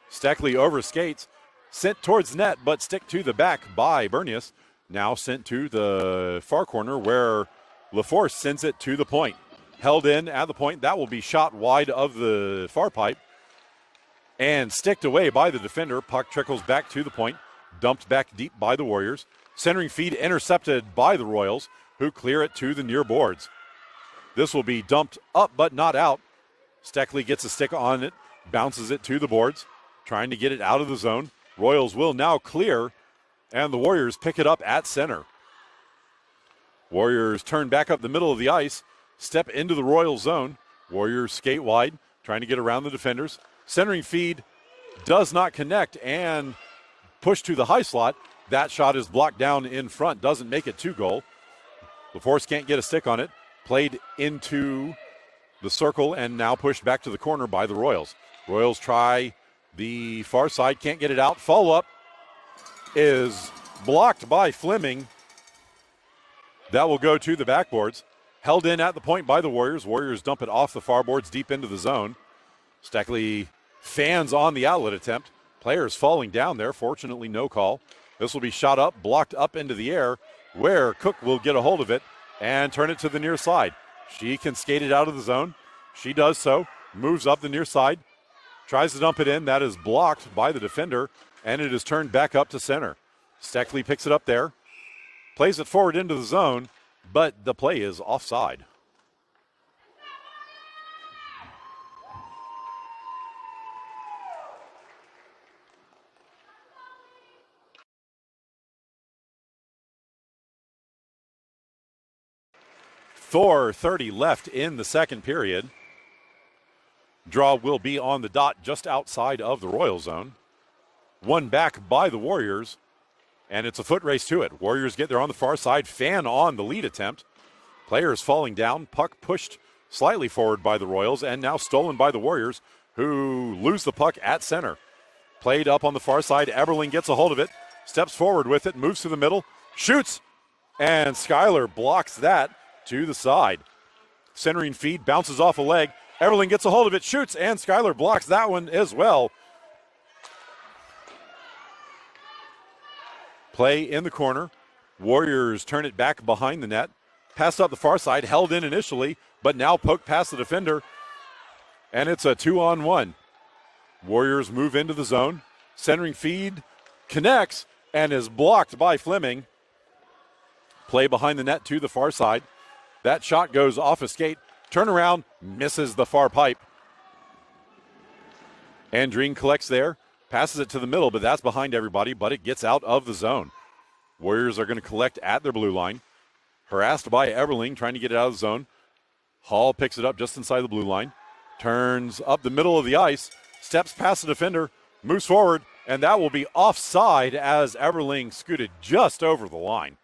Steckley over skates. Sent towards net, but stick to the back by Bernius. Now sent to the far corner where LaForce sends it to the point. Held in at the point. That will be shot wide of the far pipe. And sticked away by the defender. Puck trickles back to the point. Dumped back deep by the Warriors. Centering feed intercepted by the Royals, who clear it to the near boards. This will be dumped up but not out. Steckley gets a stick on it. Bounces it to the boards. Trying to get it out of the zone. Royals will now clear. And the Warriors pick it up at center. Warriors turn back up the middle of the ice, step into the Royal zone. Warriors skate wide, trying to get around the defenders. Centering feed does not connect and push to the high slot. That shot is blocked down in front, doesn't make it to goal. LaForce can't get a stick on it. Played into the circle and now pushed back to the corner by the Royals. Royals try the far side, can't get it out. Follow-up is blocked by Fleming. That will go to the backboards. Held in at the point by the Warriors. Warriors dump it off the far boards deep into the zone. Steckley fans on the outlet attempt. Players falling down there. Fortunately, no call. This will be shot up, blocked up into the air, where Cook will get a hold of it and turn it to the near side. She can skate it out of the zone. She does so. Moves up the near side. Tries to dump it in. That is blocked by the defender. And it is turned back up to center. Steckley picks it up there. Plays it forward into the zone, but the play is offside. .4:30 left in the second period. Draw will be on the dot just outside of the Royal zone. One back by the Warriors, and it's a foot race to it. Warriors get there on the far side. Fan on the lead attempt. Players falling down. Puck pushed slightly forward by the Royals, and now stolen by the Warriors, who lose the puck at center. Played up on the far side. Eberling gets a hold of it. Steps forward with it. Moves to the middle. Shoots. And Schuyler blocks that to the side. Centering feed. Bounces off a leg. Eberling gets a hold of it. Shoots. And Schuyler blocks that one as well. Play in the corner. Warriors turn it back behind the net. Passed up the far side, held in initially, but now poked past the defender. And it's a 2-on-1. Warriors move into the zone. Centering feed connects and is blocked by Fleming. Play behind the net to the far side. That shot goes off a skate. Turnaround, misses the far pipe. Andreen collects there, passes it to the middle, but that's behind everybody, but it gets out of the zone. Warriors are going to collect at their blue line. Harassed by Eberling, trying to get it out of the zone. Hall picks it up just inside the blue line. Turns up the middle of the ice, steps past the defender, moves forward, and that will be offside as Eberling scooted just over the line.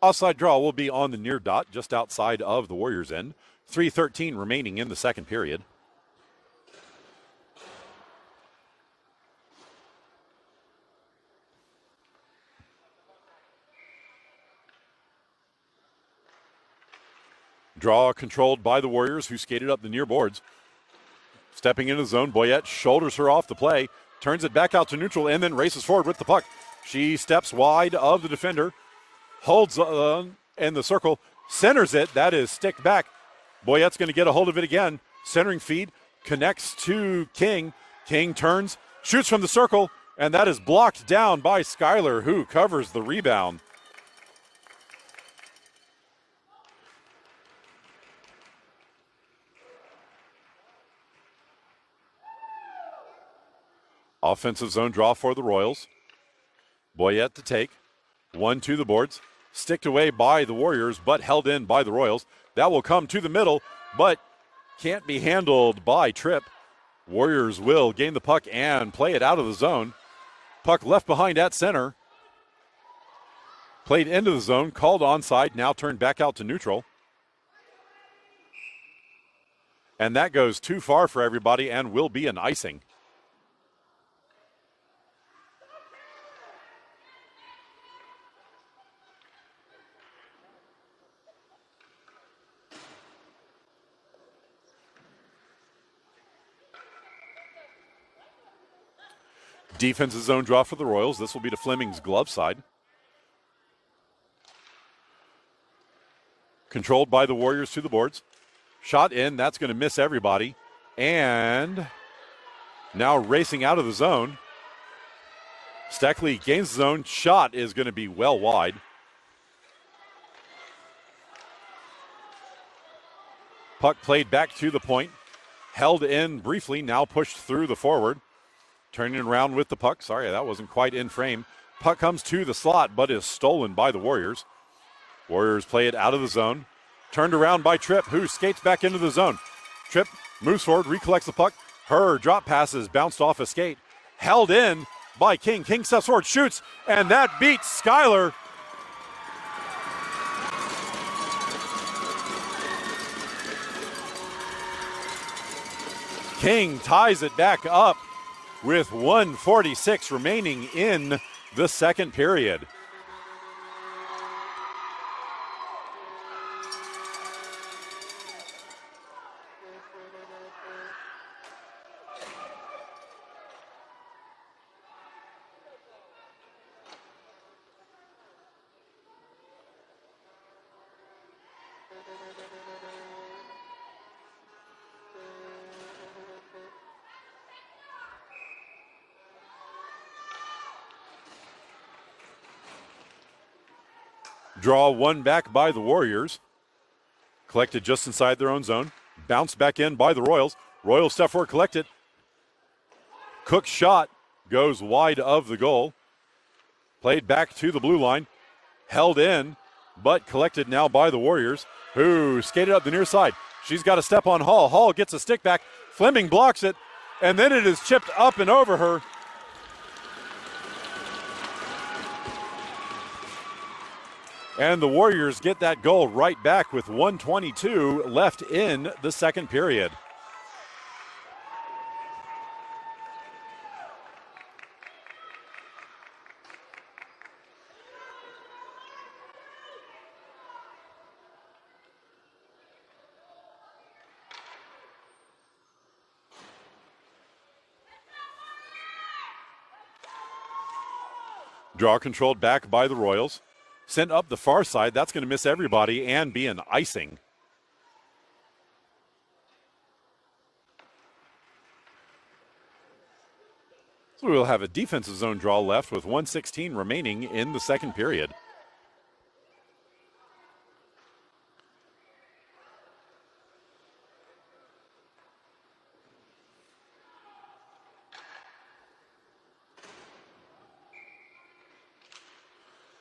Offside draw will be on the near dot, just outside of the Warriors' end. 3:13 remaining in the second period. Draw controlled by the Warriors, who skated up the near boards. Stepping into the zone, Boyette shoulders her off the play, turns it back out to neutral, and then races forward with the puck. She steps wide of the defender, holds in the circle, centers it. That is sticked back. Boyette's going to get a hold of it again. Centering feed, connects to King. King turns, shoots from the circle, and that is blocked down by Schuyler, who covers the rebound. Offensive zone draw for the Royals. Boyette to take. 1 to the boards. Sticked away by the Warriors, but held in by the Royals. That will come to the middle, but can't be handled by Tripp. Warriors will gain the puck and play it out of the zone. Puck left behind at center. Played into the zone, called onside, now turned back out to neutral. And that goes too far for everybody and will be an icing. Defensive zone draw for the Royals. This will be to Fleming's glove side. Controlled by the Warriors to the boards. Shot in. That's going to miss everybody. And now racing out of the zone. Steckley gains the zone. Shot is going to be well wide. Puck played back to the point. Held in briefly. Now pushed through the forward. Turning around with the puck. Sorry, that wasn't quite in frame. Puck comes to the slot, but is stolen by the Warriors. Warriors play it out of the zone. Turned around by Tripp, who skates back into the zone. Tripp moves forward, recollects the puck. Her drop passes bounced off a skate. Held in by King. King steps forward, shoots, and that beats Schuyler. King ties it back up with 1:46 remaining in the second period. Draw one back by the Warriors. Collected just inside their own zone. Bounced back in by the Royals. Royals step forward, collect it. Cook's shot goes wide of the goal. Played back to the blue line. Held in, but collected now by the Warriors, who skated up the near side. She's got a step on Hall. Hall gets a stick back. Fleming blocks it, and then it is chipped up and over her. And the Warriors get that goal right back with 1:22 left in the second period. Draw controlled back by the Royals. Sent up the far side. That's going to miss everybody and be an icing. So we'll have a defensive zone draw left with 1:16 remaining in the second period.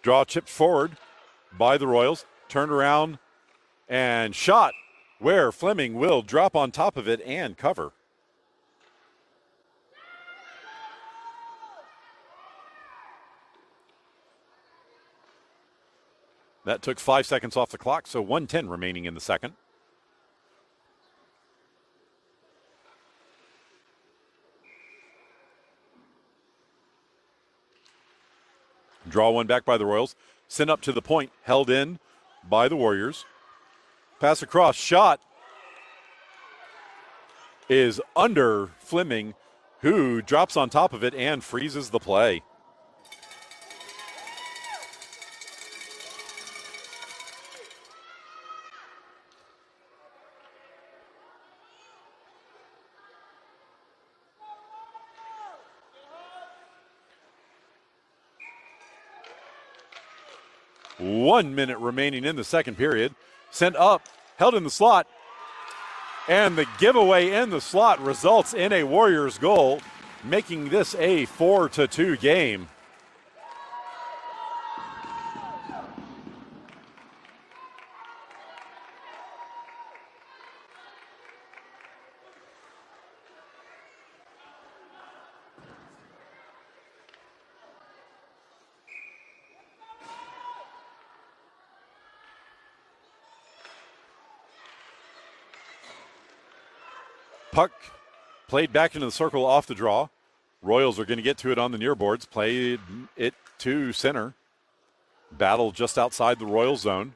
Draw chipped forward by the Royals. Turned around and shot where Fleming will drop on top of it and cover. That took 5 seconds off the clock, so 1:10 remaining in the second. Draw one back by the Royals. Sent up to the point, held in by the Warriors. Pass across, shot is under Fleming, who drops on top of it and freezes the play. One minute remaining in the second period. Sent up, held in the slot, and the giveaway in the slot results in a Warriors goal, making this a 4-2 game. Puck played back into the circle off the draw. Royals are going to get to it on the near boards. Played it to center. Battle just outside the Royal zone.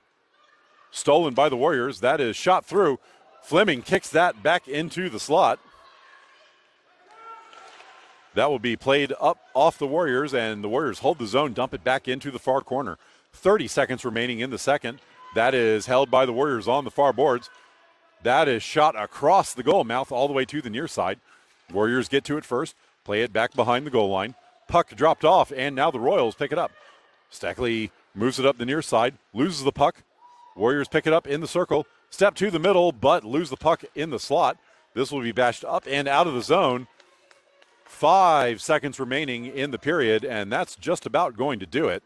Stolen by the Warriors. That is shot through. Fleming kicks that back into the slot. That will be played up off the Warriors, and the Warriors hold the zone, dump it back into the far corner. 30 seconds remaining in the second. That is held by the Warriors on the far boards. That is shot across the goal mouth all the way to the near side. Warriors get to it first, play it back behind the goal line. Puck dropped off, and now the Royals pick it up. Stackley moves it up the near side, loses the puck. Warriors pick it up in the circle, step to the middle, but lose the puck in the slot. This will be bashed up and out of the zone. 5 seconds remaining in the period, and that's just about going to do it.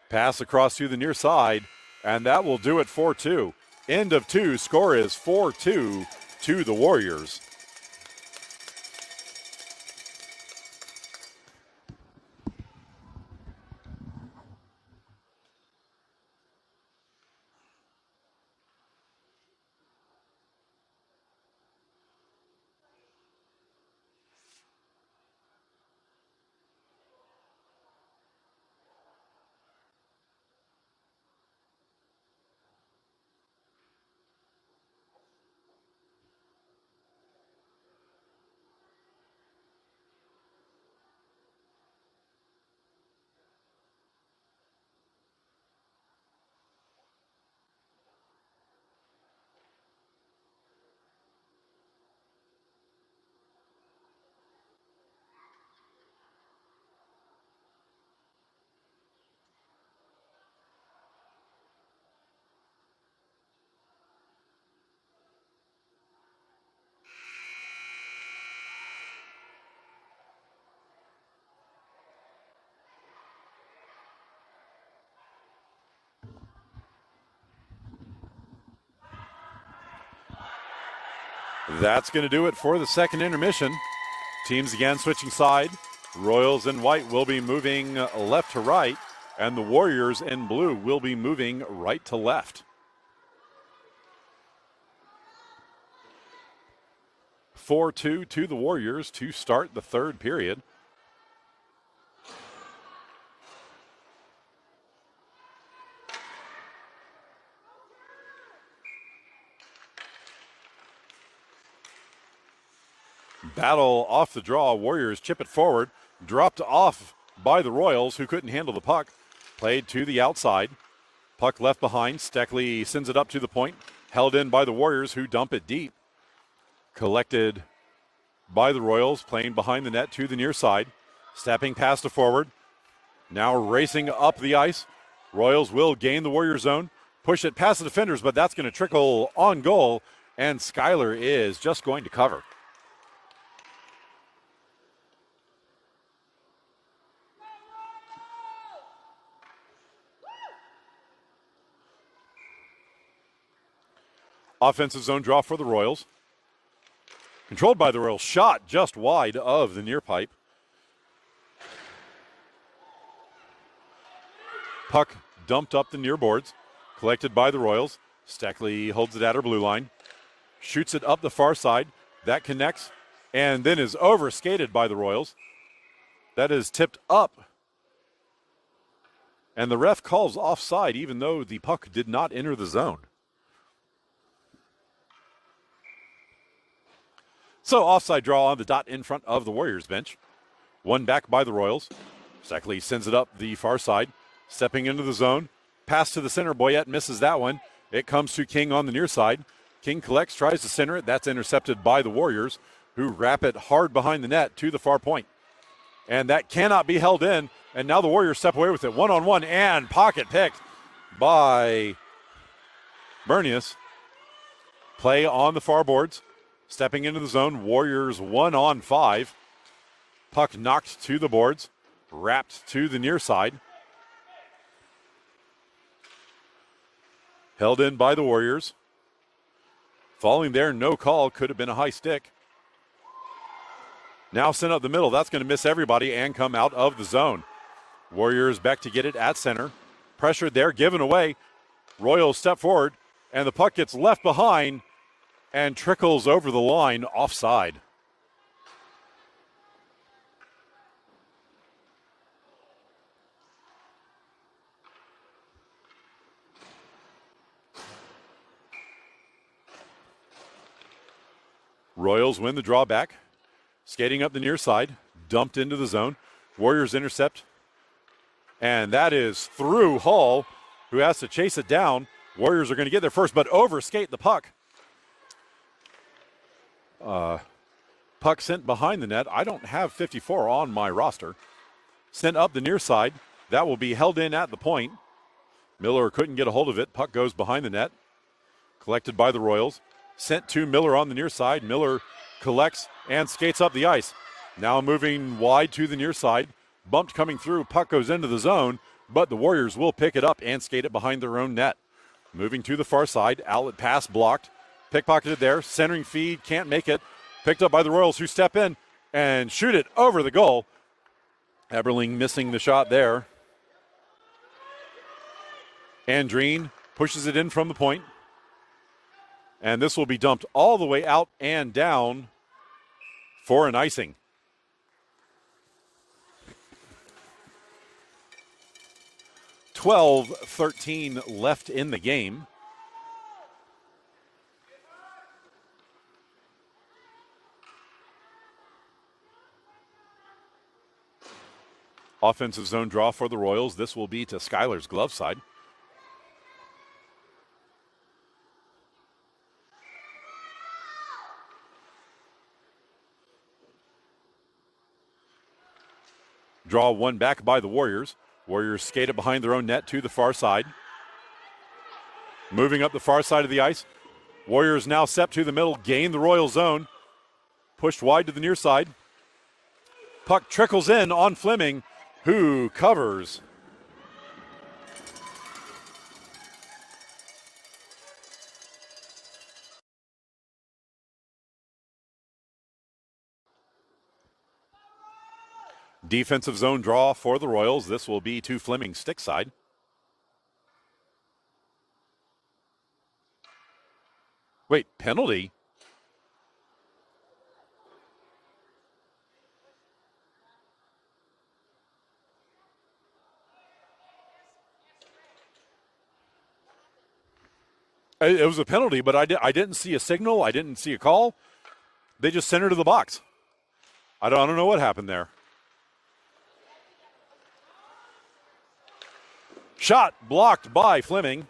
Pass across to the near side, and that will do it 4-2. End of two. Score is 4-2 to the Warriors. That's going to do it for the second intermission. Teams again switching side. Royals in white will be moving left to right, and the Warriors in blue will be moving right to left. 4-2 to the Warriors to start the third period. Battle off the draw. Warriors chip it forward. Dropped off by the Royals, who couldn't handle the puck. Played to the outside. Puck left behind. Steckley sends it up to the point. Held in by the Warriors, who dump it deep. Collected by the Royals, playing behind the net to the near side. Stepping past to forward. Now racing up the ice. Royals will gain the Warrior zone. Push it past the defenders, but that's going to trickle on goal. And Schuyler is just going to cover. Offensive zone draw for the Royals. Controlled by the Royals. Shot just wide of the near pipe. Puck dumped up the near boards. Collected by the Royals. Steckley holds it at her blue line. Shoots it up the far side. That connects and then is over-skated by the Royals. That is tipped up. And the ref calls offside even though the puck did not enter the zone. So offside draw on the dot in front of the Warriors bench. One back by the Royals. Steckley sends it up the far side. Stepping into the zone. Pass to the center. Boyette misses that one. It comes to King on the near side. King collects, tries to center it. That's intercepted by the Warriors, who wrap it hard behind the net to the far point. And that cannot be held in. And now the Warriors step away with it. One-on-one and pocket picked by Bernius. Play on the far boards. Stepping into the zone. Warriors 1-on-5. Puck knocked to the boards. Wrapped to the near side. Held in by the Warriors. Falling there, no call. Could have been a high stick. Now sent up the middle. That's going to miss everybody and come out of the zone. Warriors back to get it at center. Pressured there, given away. Royals step forward, and the puck gets left behind and trickles over the line offside. Royals win the draw back. Skating up the near side, dumped into the zone. Warriors intercept. And that is through Hall, who has to chase it down. Warriors are going to get there first, but overskate the puck. Puck sent behind the net. I don't have 54 on my roster. Sent up the near side. That will be held in at the point. Miller couldn't get a hold of it. Puck goes behind the net. Collected by the Royals. Sent to Miller on the near side. Miller collects and skates up the ice. Now moving wide to the near side. Bumped coming through. Puck goes into the zone, but the Warriors will pick it up and skate it behind their own net. Moving to the far side. Outlet pass blocked. Pickpocketed there. Centering feed. Can't make it. Picked up by the Royals, who step in and shoot it over the goal. Eberling missing the shot there. Andreen pushes it in from the point. And this will be dumped all the way out and down for an icing. .12-13 left in the game. Offensive zone draw for the Royals. This will be to Schuyler's glove side. Draw one back by the Warriors. Warriors skate it behind their own net to the far side. Moving up the far side of the ice. Warriors now step to the middle, gain the Royal zone. Pushed wide to the near side. Puck trickles in on Fleming, who covers. Defensive zone draw for the Royals. This will be to Fleming's stick side. Wait, penalty? It was a penalty, but I didn't see a signal. I didn't see a call. They just sent her to the box. I don't know what happened there. Shot blocked by Fleming.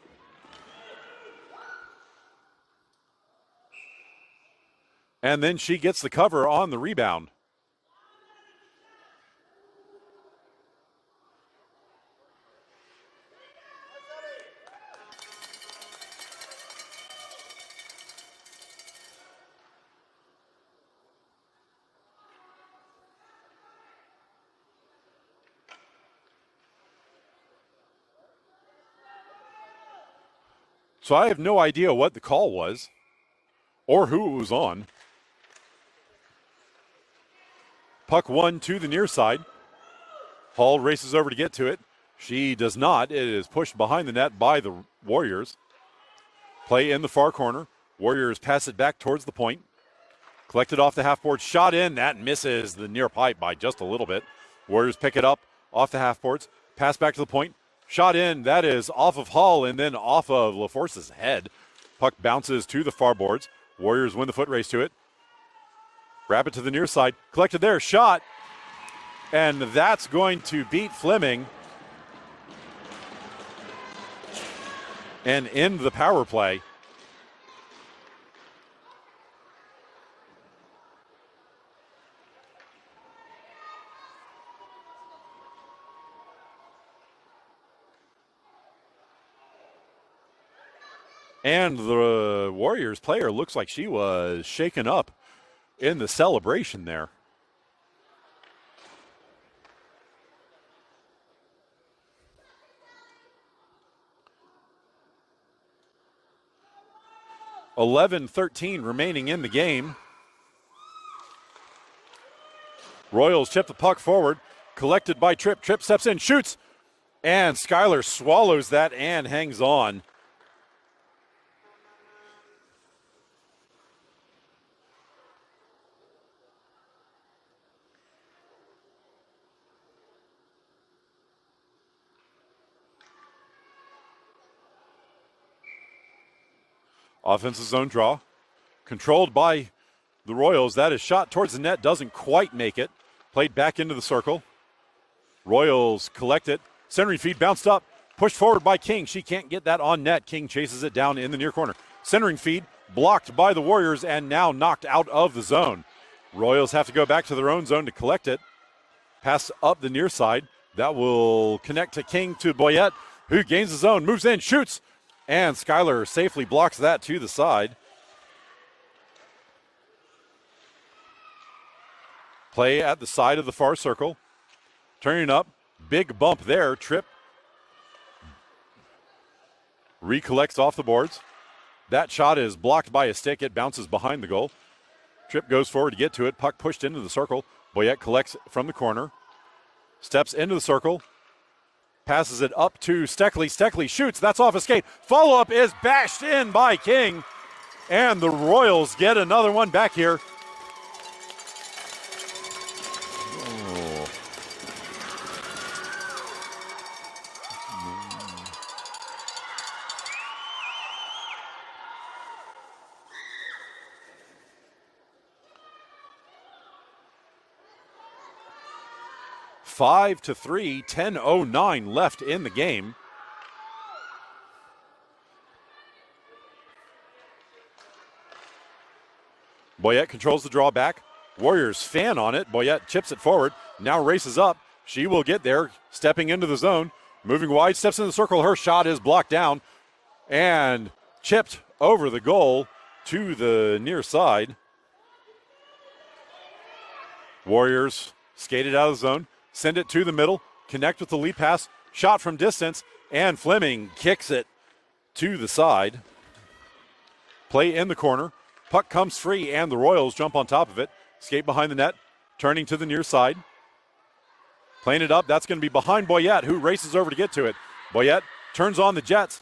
And then she gets the cover on the rebound. So I have no idea what the call was or who it was on. Puck one to the near side. Hall races over to get to it. She does not. It is pushed behind the net by the Warriors. Play in the far corner. Warriors pass it back towards the point. Collected off the half board. Shot in. That misses the near pipe by just a little bit. Warriors pick it up off the half boards. Pass back to the point. Shot in. That is off of Hall and then off of LaForce's head. Puck bounces to the far boards. Warriors win the foot race to it. Grab it to the near side. Collected there. Shot. And that's going to beat Fleming and end the power play. And the Warriors player looks like she was shaken up in the celebration there. .11-13 remaining in the game. Royals chip the puck forward. Collected by Tripp. Tripp steps in, shoots. And Skylar swallows that and hangs on. Offensive zone draw. Controlled by the Royals. That is shot towards the net. Doesn't quite make it. Played back into the circle. Royals collect it. Centering feed bounced up. Pushed forward by King. She can't get that on net. King chases it down in the near corner. Centering feed blocked by the Warriors and now knocked out of the zone. Royals have to go back to their own zone to collect it. Pass up the near side. That will connect to King to Boyette, who gains the zone, moves in, shoots. And Skylar safely blocks that to the side. Play at the side of the far circle. Turning up. Big bump there. Tripp recollects off the boards. That shot is blocked by a stick. It bounces behind the goal. Tripp goes forward to get to it. Puck pushed into the circle. Boyette collects from the corner. Steps into the circle. Passes it up to Steckley. Steckley shoots. That's off a skate. Follow-up is bashed in by King. And the Royals get another one back here. Oh. 5-3, 10:09 left in the game. Boyette controls the draw back. Warriors fan on it. Boyette chips it forward. Now races up. She will get there, stepping into the zone. Moving wide, steps in the circle. Her shot is blocked down and chipped over the goal to the near side. Warriors skated out of the zone. Send it to the middle, connect with the lead pass, shot from distance, and Fleming kicks it to the side. Play in the corner, puck comes free, and the Royals jump on top of it. Skate behind the net, turning to the near side. Playing it up, that's going to be behind Boyette, who races over to get to it. Boyette turns on the Jets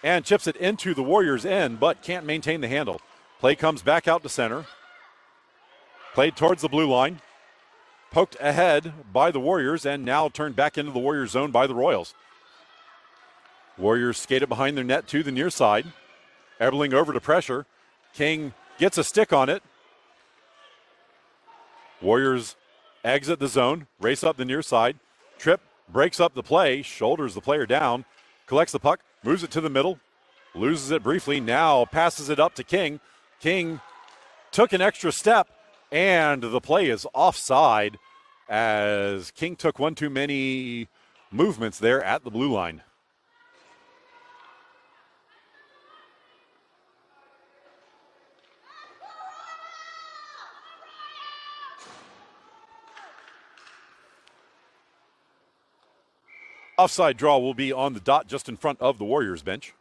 and chips it into the Warriors' end, but can't maintain the handle. Play comes back out to center. Played towards the blue line. Poked ahead by the Warriors and now turned back into the Warriors zone by the Royals. Warriors skated behind their net to the near side. Eberling over to pressure. King gets a stick on it. Warriors exit the zone, race up the near side. Tripp breaks up the play, shoulders the player down, collects the puck, moves it to the middle, loses it briefly, now passes it up to King. King took an extra step, and the play is offside as King took one too many movements there at the blue line. Offside draw will be on the dot just in front of the Warriors bench.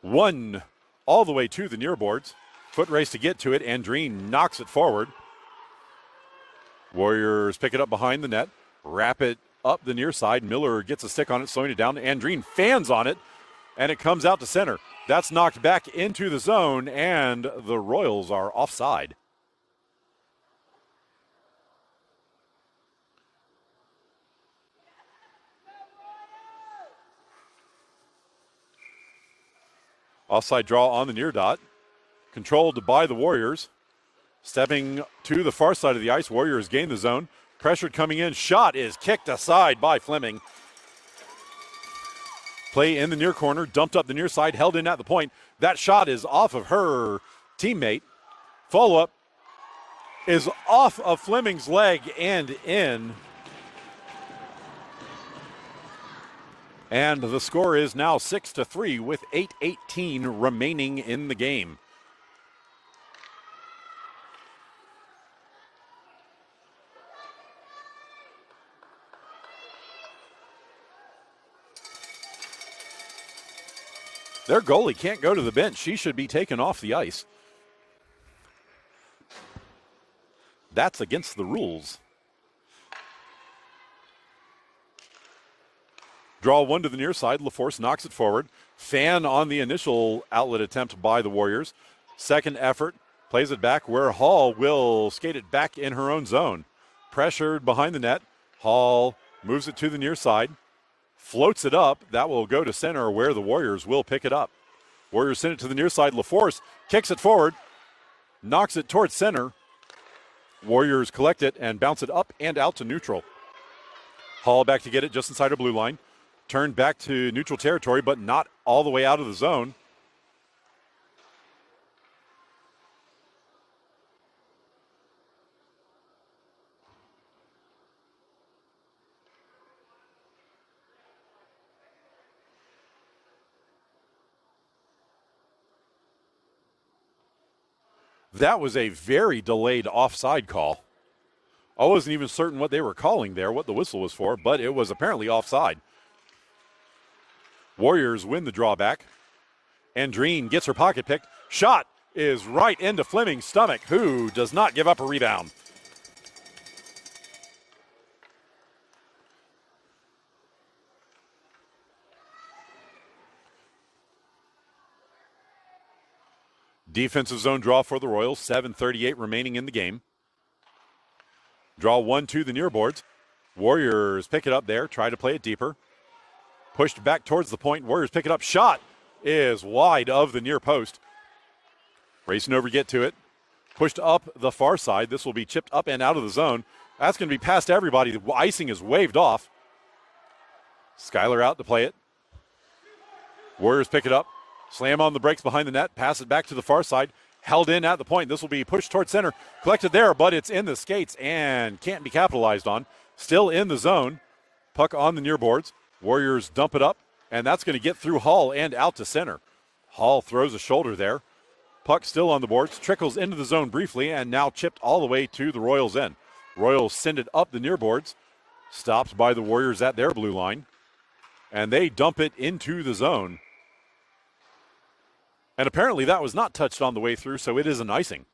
One all the way to the near boards. Foot race to get to it. Andreen knocks it forward. Warriors pick it up behind the net. Wrap it up the near side. Miller gets a stick on it, slowing it down. Andreen fans on it, and it comes out to center. That's knocked back into the zone, and the Royals are offside. Offside draw on the near dot. Controlled by the Warriors. Stepping to the far side of the ice. Warriors gain the zone. Pressured coming in. Shot is kicked aside by Fleming. Play in the near corner. Dumped up the near side. Held in at the point. That shot is off of her teammate. Follow-up is off of Fleming's leg and in. And the score is now 6-3 with 8:18 remaining in the game. Their goalie can't go to the bench. She should be taken off the ice. That's against the rules. Draw one to the near side. LaForce knocks it forward. Fan on the initial outlet attempt by the Warriors. Second effort. Plays it back where Hall will skate it back in her own zone. Pressured behind the net. Hall moves it to the near side. Floats it up. That will go to center where the Warriors will pick it up. Warriors send it to the near side. LaForce kicks it forward. Knocks it towards center. Warriors collect it and bounce it up and out to neutral. Hall back to get it just inside her blue line. Turned back to neutral territory, but not all the way out of the zone. That was a very delayed offside call. I wasn't even certain what they were calling there, what the whistle was for, but it was apparently offside. Warriors win the drawback. Andreen gets her pocket picked. Shot is right into Fleming's stomach, who does not give up a rebound. Defensive zone draw for the Royals. 7:38 remaining in the game. Draw one to the near boards. Warriors pick it up there, try to play it deeper. Pushed back towards the point. Warriors pick it up. Shot is wide of the near post. Racing over to get to it. Pushed up the far side. This will be chipped up and out of the zone. That's going to be past everybody. The icing is waved off. Schuyler out to play it. Warriors pick it up. Slam on the brakes behind the net. Pass it back to the far side. Held in at the point. This will be pushed towards center. Collected there, but it's in the skates and can't be capitalized on. Still in the zone. Puck on the near boards. Warriors dump it up, and that's going to get through Hall and out to center. Hall throws a shoulder there. Puck still on the boards. Trickles into the zone briefly, and now chipped all the way to the Royals' end. Royals send it up the near boards. Stopped by the Warriors at their blue line. And they dump it into the zone. And apparently that was not touched on the way through, so it is an icing.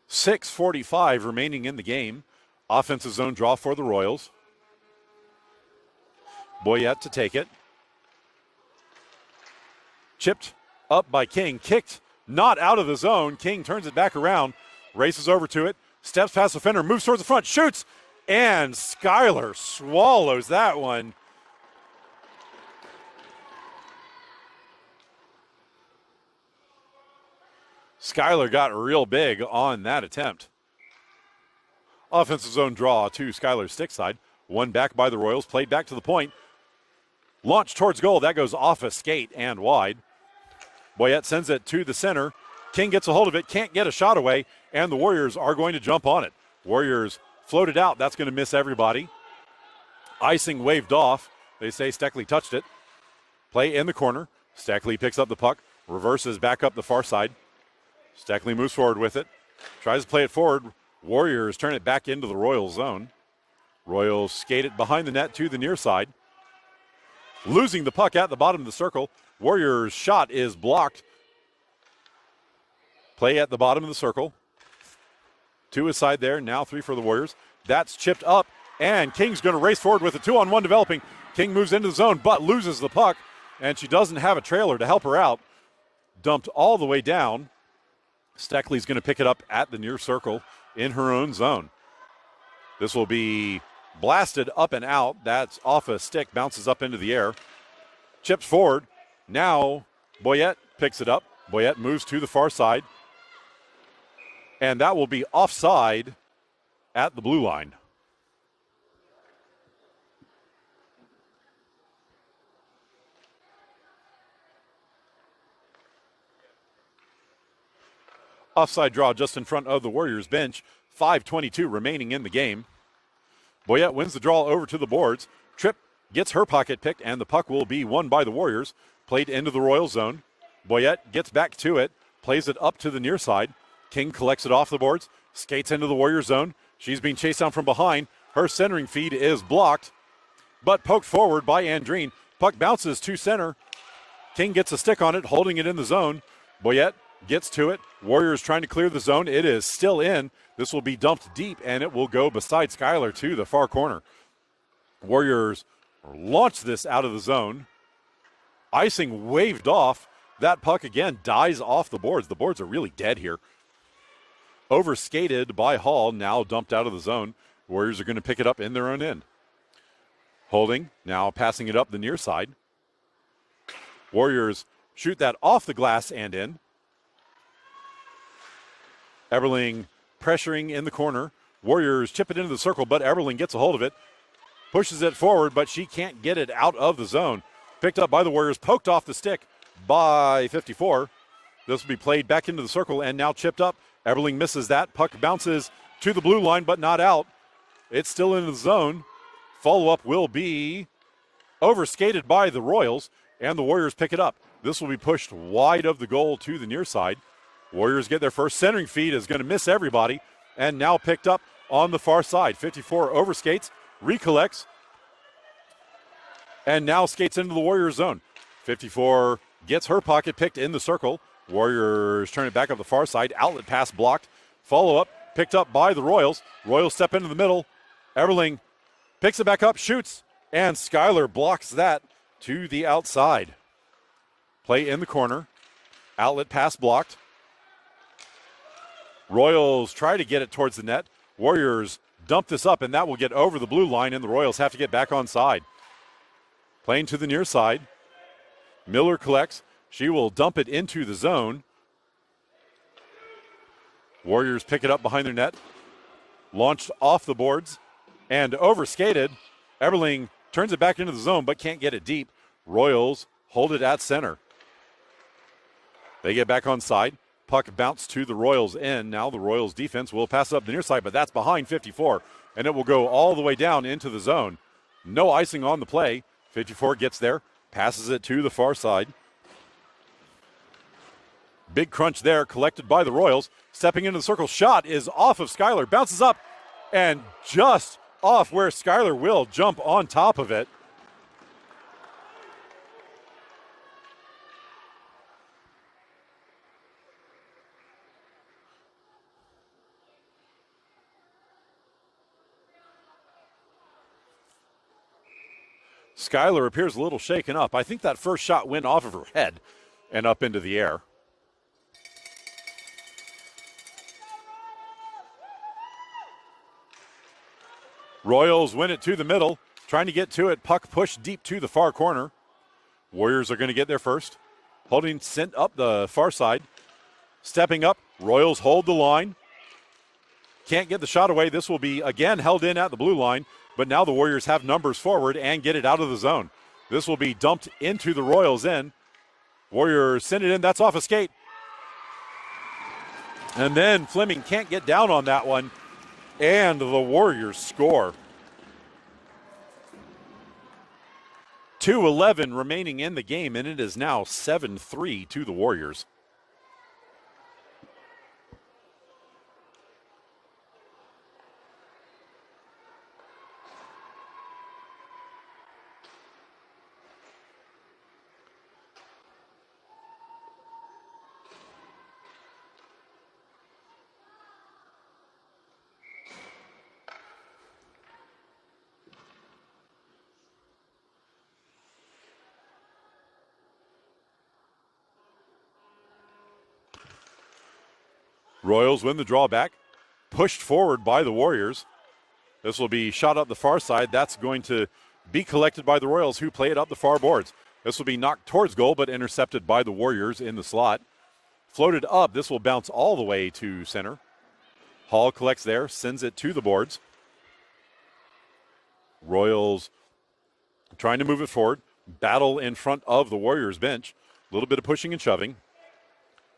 .6:45 remaining in the game. Offensive zone draw for the Royals. Boyette to take it. Chipped up by King. Kicked, not out of the zone. King turns it back around, races over to it, steps past the defender, moves towards the front, shoots, and Schuyler swallows that one. Schuyler got real big on that attempt. Offensive zone draw to Schuyler's stick side. One back by the Royals, played back to the point. Launched towards goal. That goes off a skate and wide. Boyette sends it to the center. King gets a hold of it, can't get a shot away, and the Warriors are going to jump on it. Warriors floated out. That's going to miss everybody. Icing waved off. They say Steckley touched it. Play in the corner. Steckley picks up the puck, reverses back up the far side. Steckley moves forward with it, tries to play it forward. Warriors turn it back into the Royals zone. Royals skate it behind the net to the near side. Losing the puck at the bottom of the circle. Warriors' shot is blocked. Play at the bottom of the circle. To his side there, now 3 for the Warriors. That's chipped up, and King's going to race forward with a 2-on-1 developing. King moves into the zone, but loses the puck, and she doesn't have a trailer to help her out. Dumped all the way down. Steckley's going to pick it up at the near circle in her own zone. This will be blasted up and out. That's off a stick, bounces up into the air. Chips forward. Now Boyette picks it up. Boyette moves to the far side. And that will be offside at the blue line. Offside draw just in front of the Warriors bench. 5:22 remaining in the game. Boyette wins the draw over to the boards. Tripp gets her pocket picked, and the puck will be won by the Warriors. Played into the Royal zone. Boyette gets back to it, plays it up to the near side. King collects it off the boards, skates into the Warrior zone. She's being chased down from behind. Her centering feed is blocked, but poked forward by Andreen. Puck bounces to center. King gets a stick on it, holding it in the zone. Boyette gets to it. Warriors trying to clear the zone. It is still in. This will be dumped deep, and it will go beside Schuyler to the far corner. Warriors launch this out of the zone. Icing waved off. That puck again dies off the boards. The boards are really dead here. Overskated by Hall, now dumped out of the zone. Warriors are going to pick it up in their own end. Holding, now passing it up the near side. Warriors shoot that off the glass and in. Eberling pressuring in the corner. Warriors chip it into the circle, but Eberling gets a hold of it. Pushes it forward, but she can't get it out of the zone. Picked up by the Warriors, poked off the stick by 54. This will be played back into the circle and now chipped up. Eberling misses that. Puck bounces to the blue line, but not out. It's still in the zone. Follow-up will be overskated by the Royals, and the Warriors pick it up. This will be pushed wide of the goal to the near side. Warriors get their first centering feed, is going to miss everybody, and now picked up on the far side. 54 overskates, recollects, and now skates into the Warriors zone. 54 gets her pocket picked in the circle. Warriors turn it back up the far side. Outlet pass blocked. Follow-up picked up by the Royals. Royals step into the middle. Eberling picks it back up, shoots, and Schuyler blocks that to the outside. Play in the corner. Outlet pass blocked. Royals try to get it towards the net. Warriors dump this up, and that will get over the blue line, and the Royals have to get back on side. Playing to the near side. Miller collects. She will dump it into the zone. Warriors pick it up behind their net. Launched off the boards and overskated. Eberling turns it back into the zone but can't get it deep. Royals hold it at center. They get back on side. Puck bounced to the Royals end. Now the Royals defense will pass up the near side, but that's behind 54, and it will go all the way down into the zone. No icing on the play. 54 gets there, passes it to the far side. Big crunch there, collected by the Royals. Stepping into the circle, shot is off of Schuyler, bounces up, and just off where Schuyler will jump on top of it. Schuyler appears a little shaken up. I think that first shot went off of her head and up into the air. Royals win it to the middle, trying to get to it. Puck pushed deep to the far corner. Warriors are going to get there first. Holding sent up the far side. Stepping up, Royals hold the line. Can't get the shot away. This will be, again, held in at the blue line, but now the Warriors have numbers forward and get it out of the zone. This will be dumped into the Royals end. Warriors send it in. That's off a skate. And then Fleming can't get down on that one, and the Warriors score. 2:11 remaining in the game, and it is now 7-3 to the Warriors. Royals win the drawback, pushed forward by the Warriors. This will be shot up the far side. That's going to be collected by the Royals, who play it up the far boards. This will be knocked towards goal, but intercepted by the Warriors in the slot. Floated up. This will bounce all the way to center. Hall collects there, sends it to the boards. Royals trying to move it forward. Battle in front of the Warriors bench. A little bit of pushing and shoving.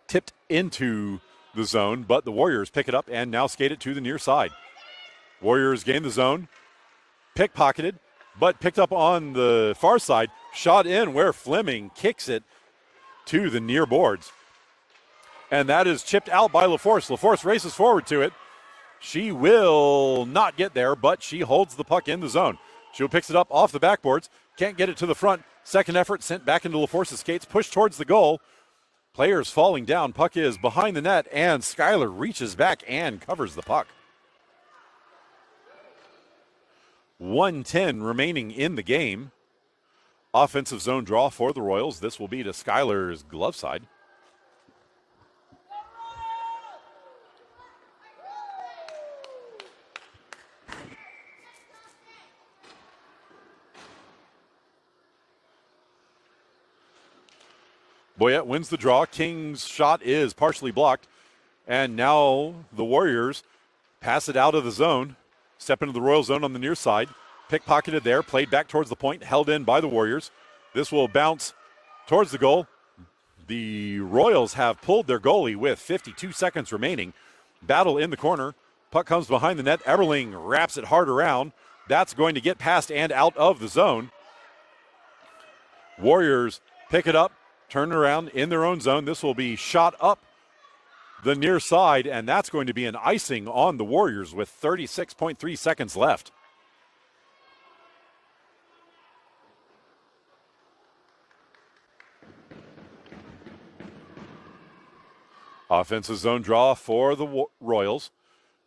Tipped into the zone, but the Warriors pick it up and now skate it to the near side. Warriors gain the zone, pickpocketed, but picked up on the far side, shot in where Fleming kicks it to the near boards. And that is chipped out by LaForce. LaForce races forward to it. She will not get there, but she holds the puck in the zone. She picks it up off the backboards, can't get it to the front. Second effort sent back into LaForce's skates, pushed towards the goal. Players falling down. Puck is behind the net, and Schuyler reaches back and covers the puck. 1:10 remaining in the game. Offensive zone draw for the Royals. This will be to Schuyler's glove side. Boyette wins the draw. King's shot is partially blocked. And now the Warriors pass it out of the zone. Step into the Royal zone on the near side. Pickpocketed there. Played back towards the point. Held in by the Warriors. This will bounce towards the goal. The Royals have pulled their goalie with 52 seconds remaining. Battle in the corner. Puck comes behind the net. Eberling wraps it hard around. That's going to get past and out of the zone. Warriors pick it up. Turn around in their own zone. This will be shot up the near side, and that's going to be an icing on the Warriors with 36.3 seconds left. Offensive zone draw for the Royals.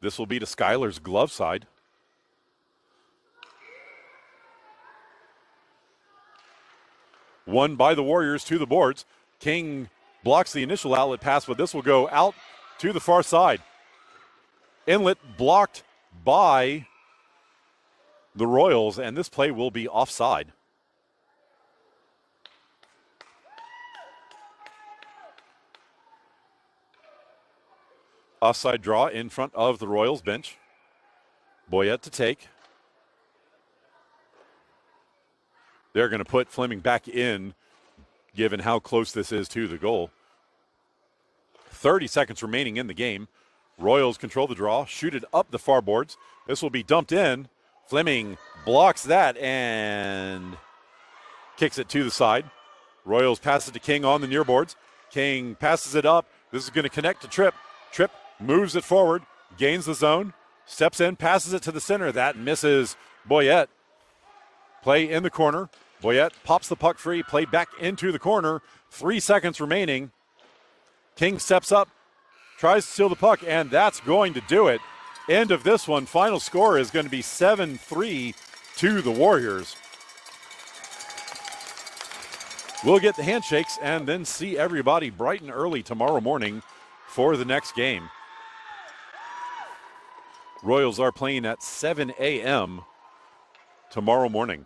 This will be to Schuyler's glove side. Won by the Warriors to the boards. King blocks the initial outlet pass, but this will go out to the far side. Inlet blocked by the Royals, and this play will be offside. Offside draw in front of the Royals bench. Boyette to take. They're going to put Fleming back in, given how close this is to the goal. 30 seconds remaining in the game. Royals control the draw, shoot it up the far boards. This will be dumped in. Fleming blocks that and kicks it to the side. Royals pass it to King on the near boards. King passes it up. This is going to connect to Tripp. Tripp moves it forward, gains the zone, steps in, passes it to the center. That misses Boyette. Play in the corner. Boyette pops the puck free, played back into the corner. 3 seconds remaining. King steps up, tries to steal the puck, and that's going to do it. End of this one. Final score is going to be 7-3 to the Warriors. We'll get the handshakes and then see everybody bright and early tomorrow morning for the next game. Royals are playing at 7 a.m. tomorrow morning.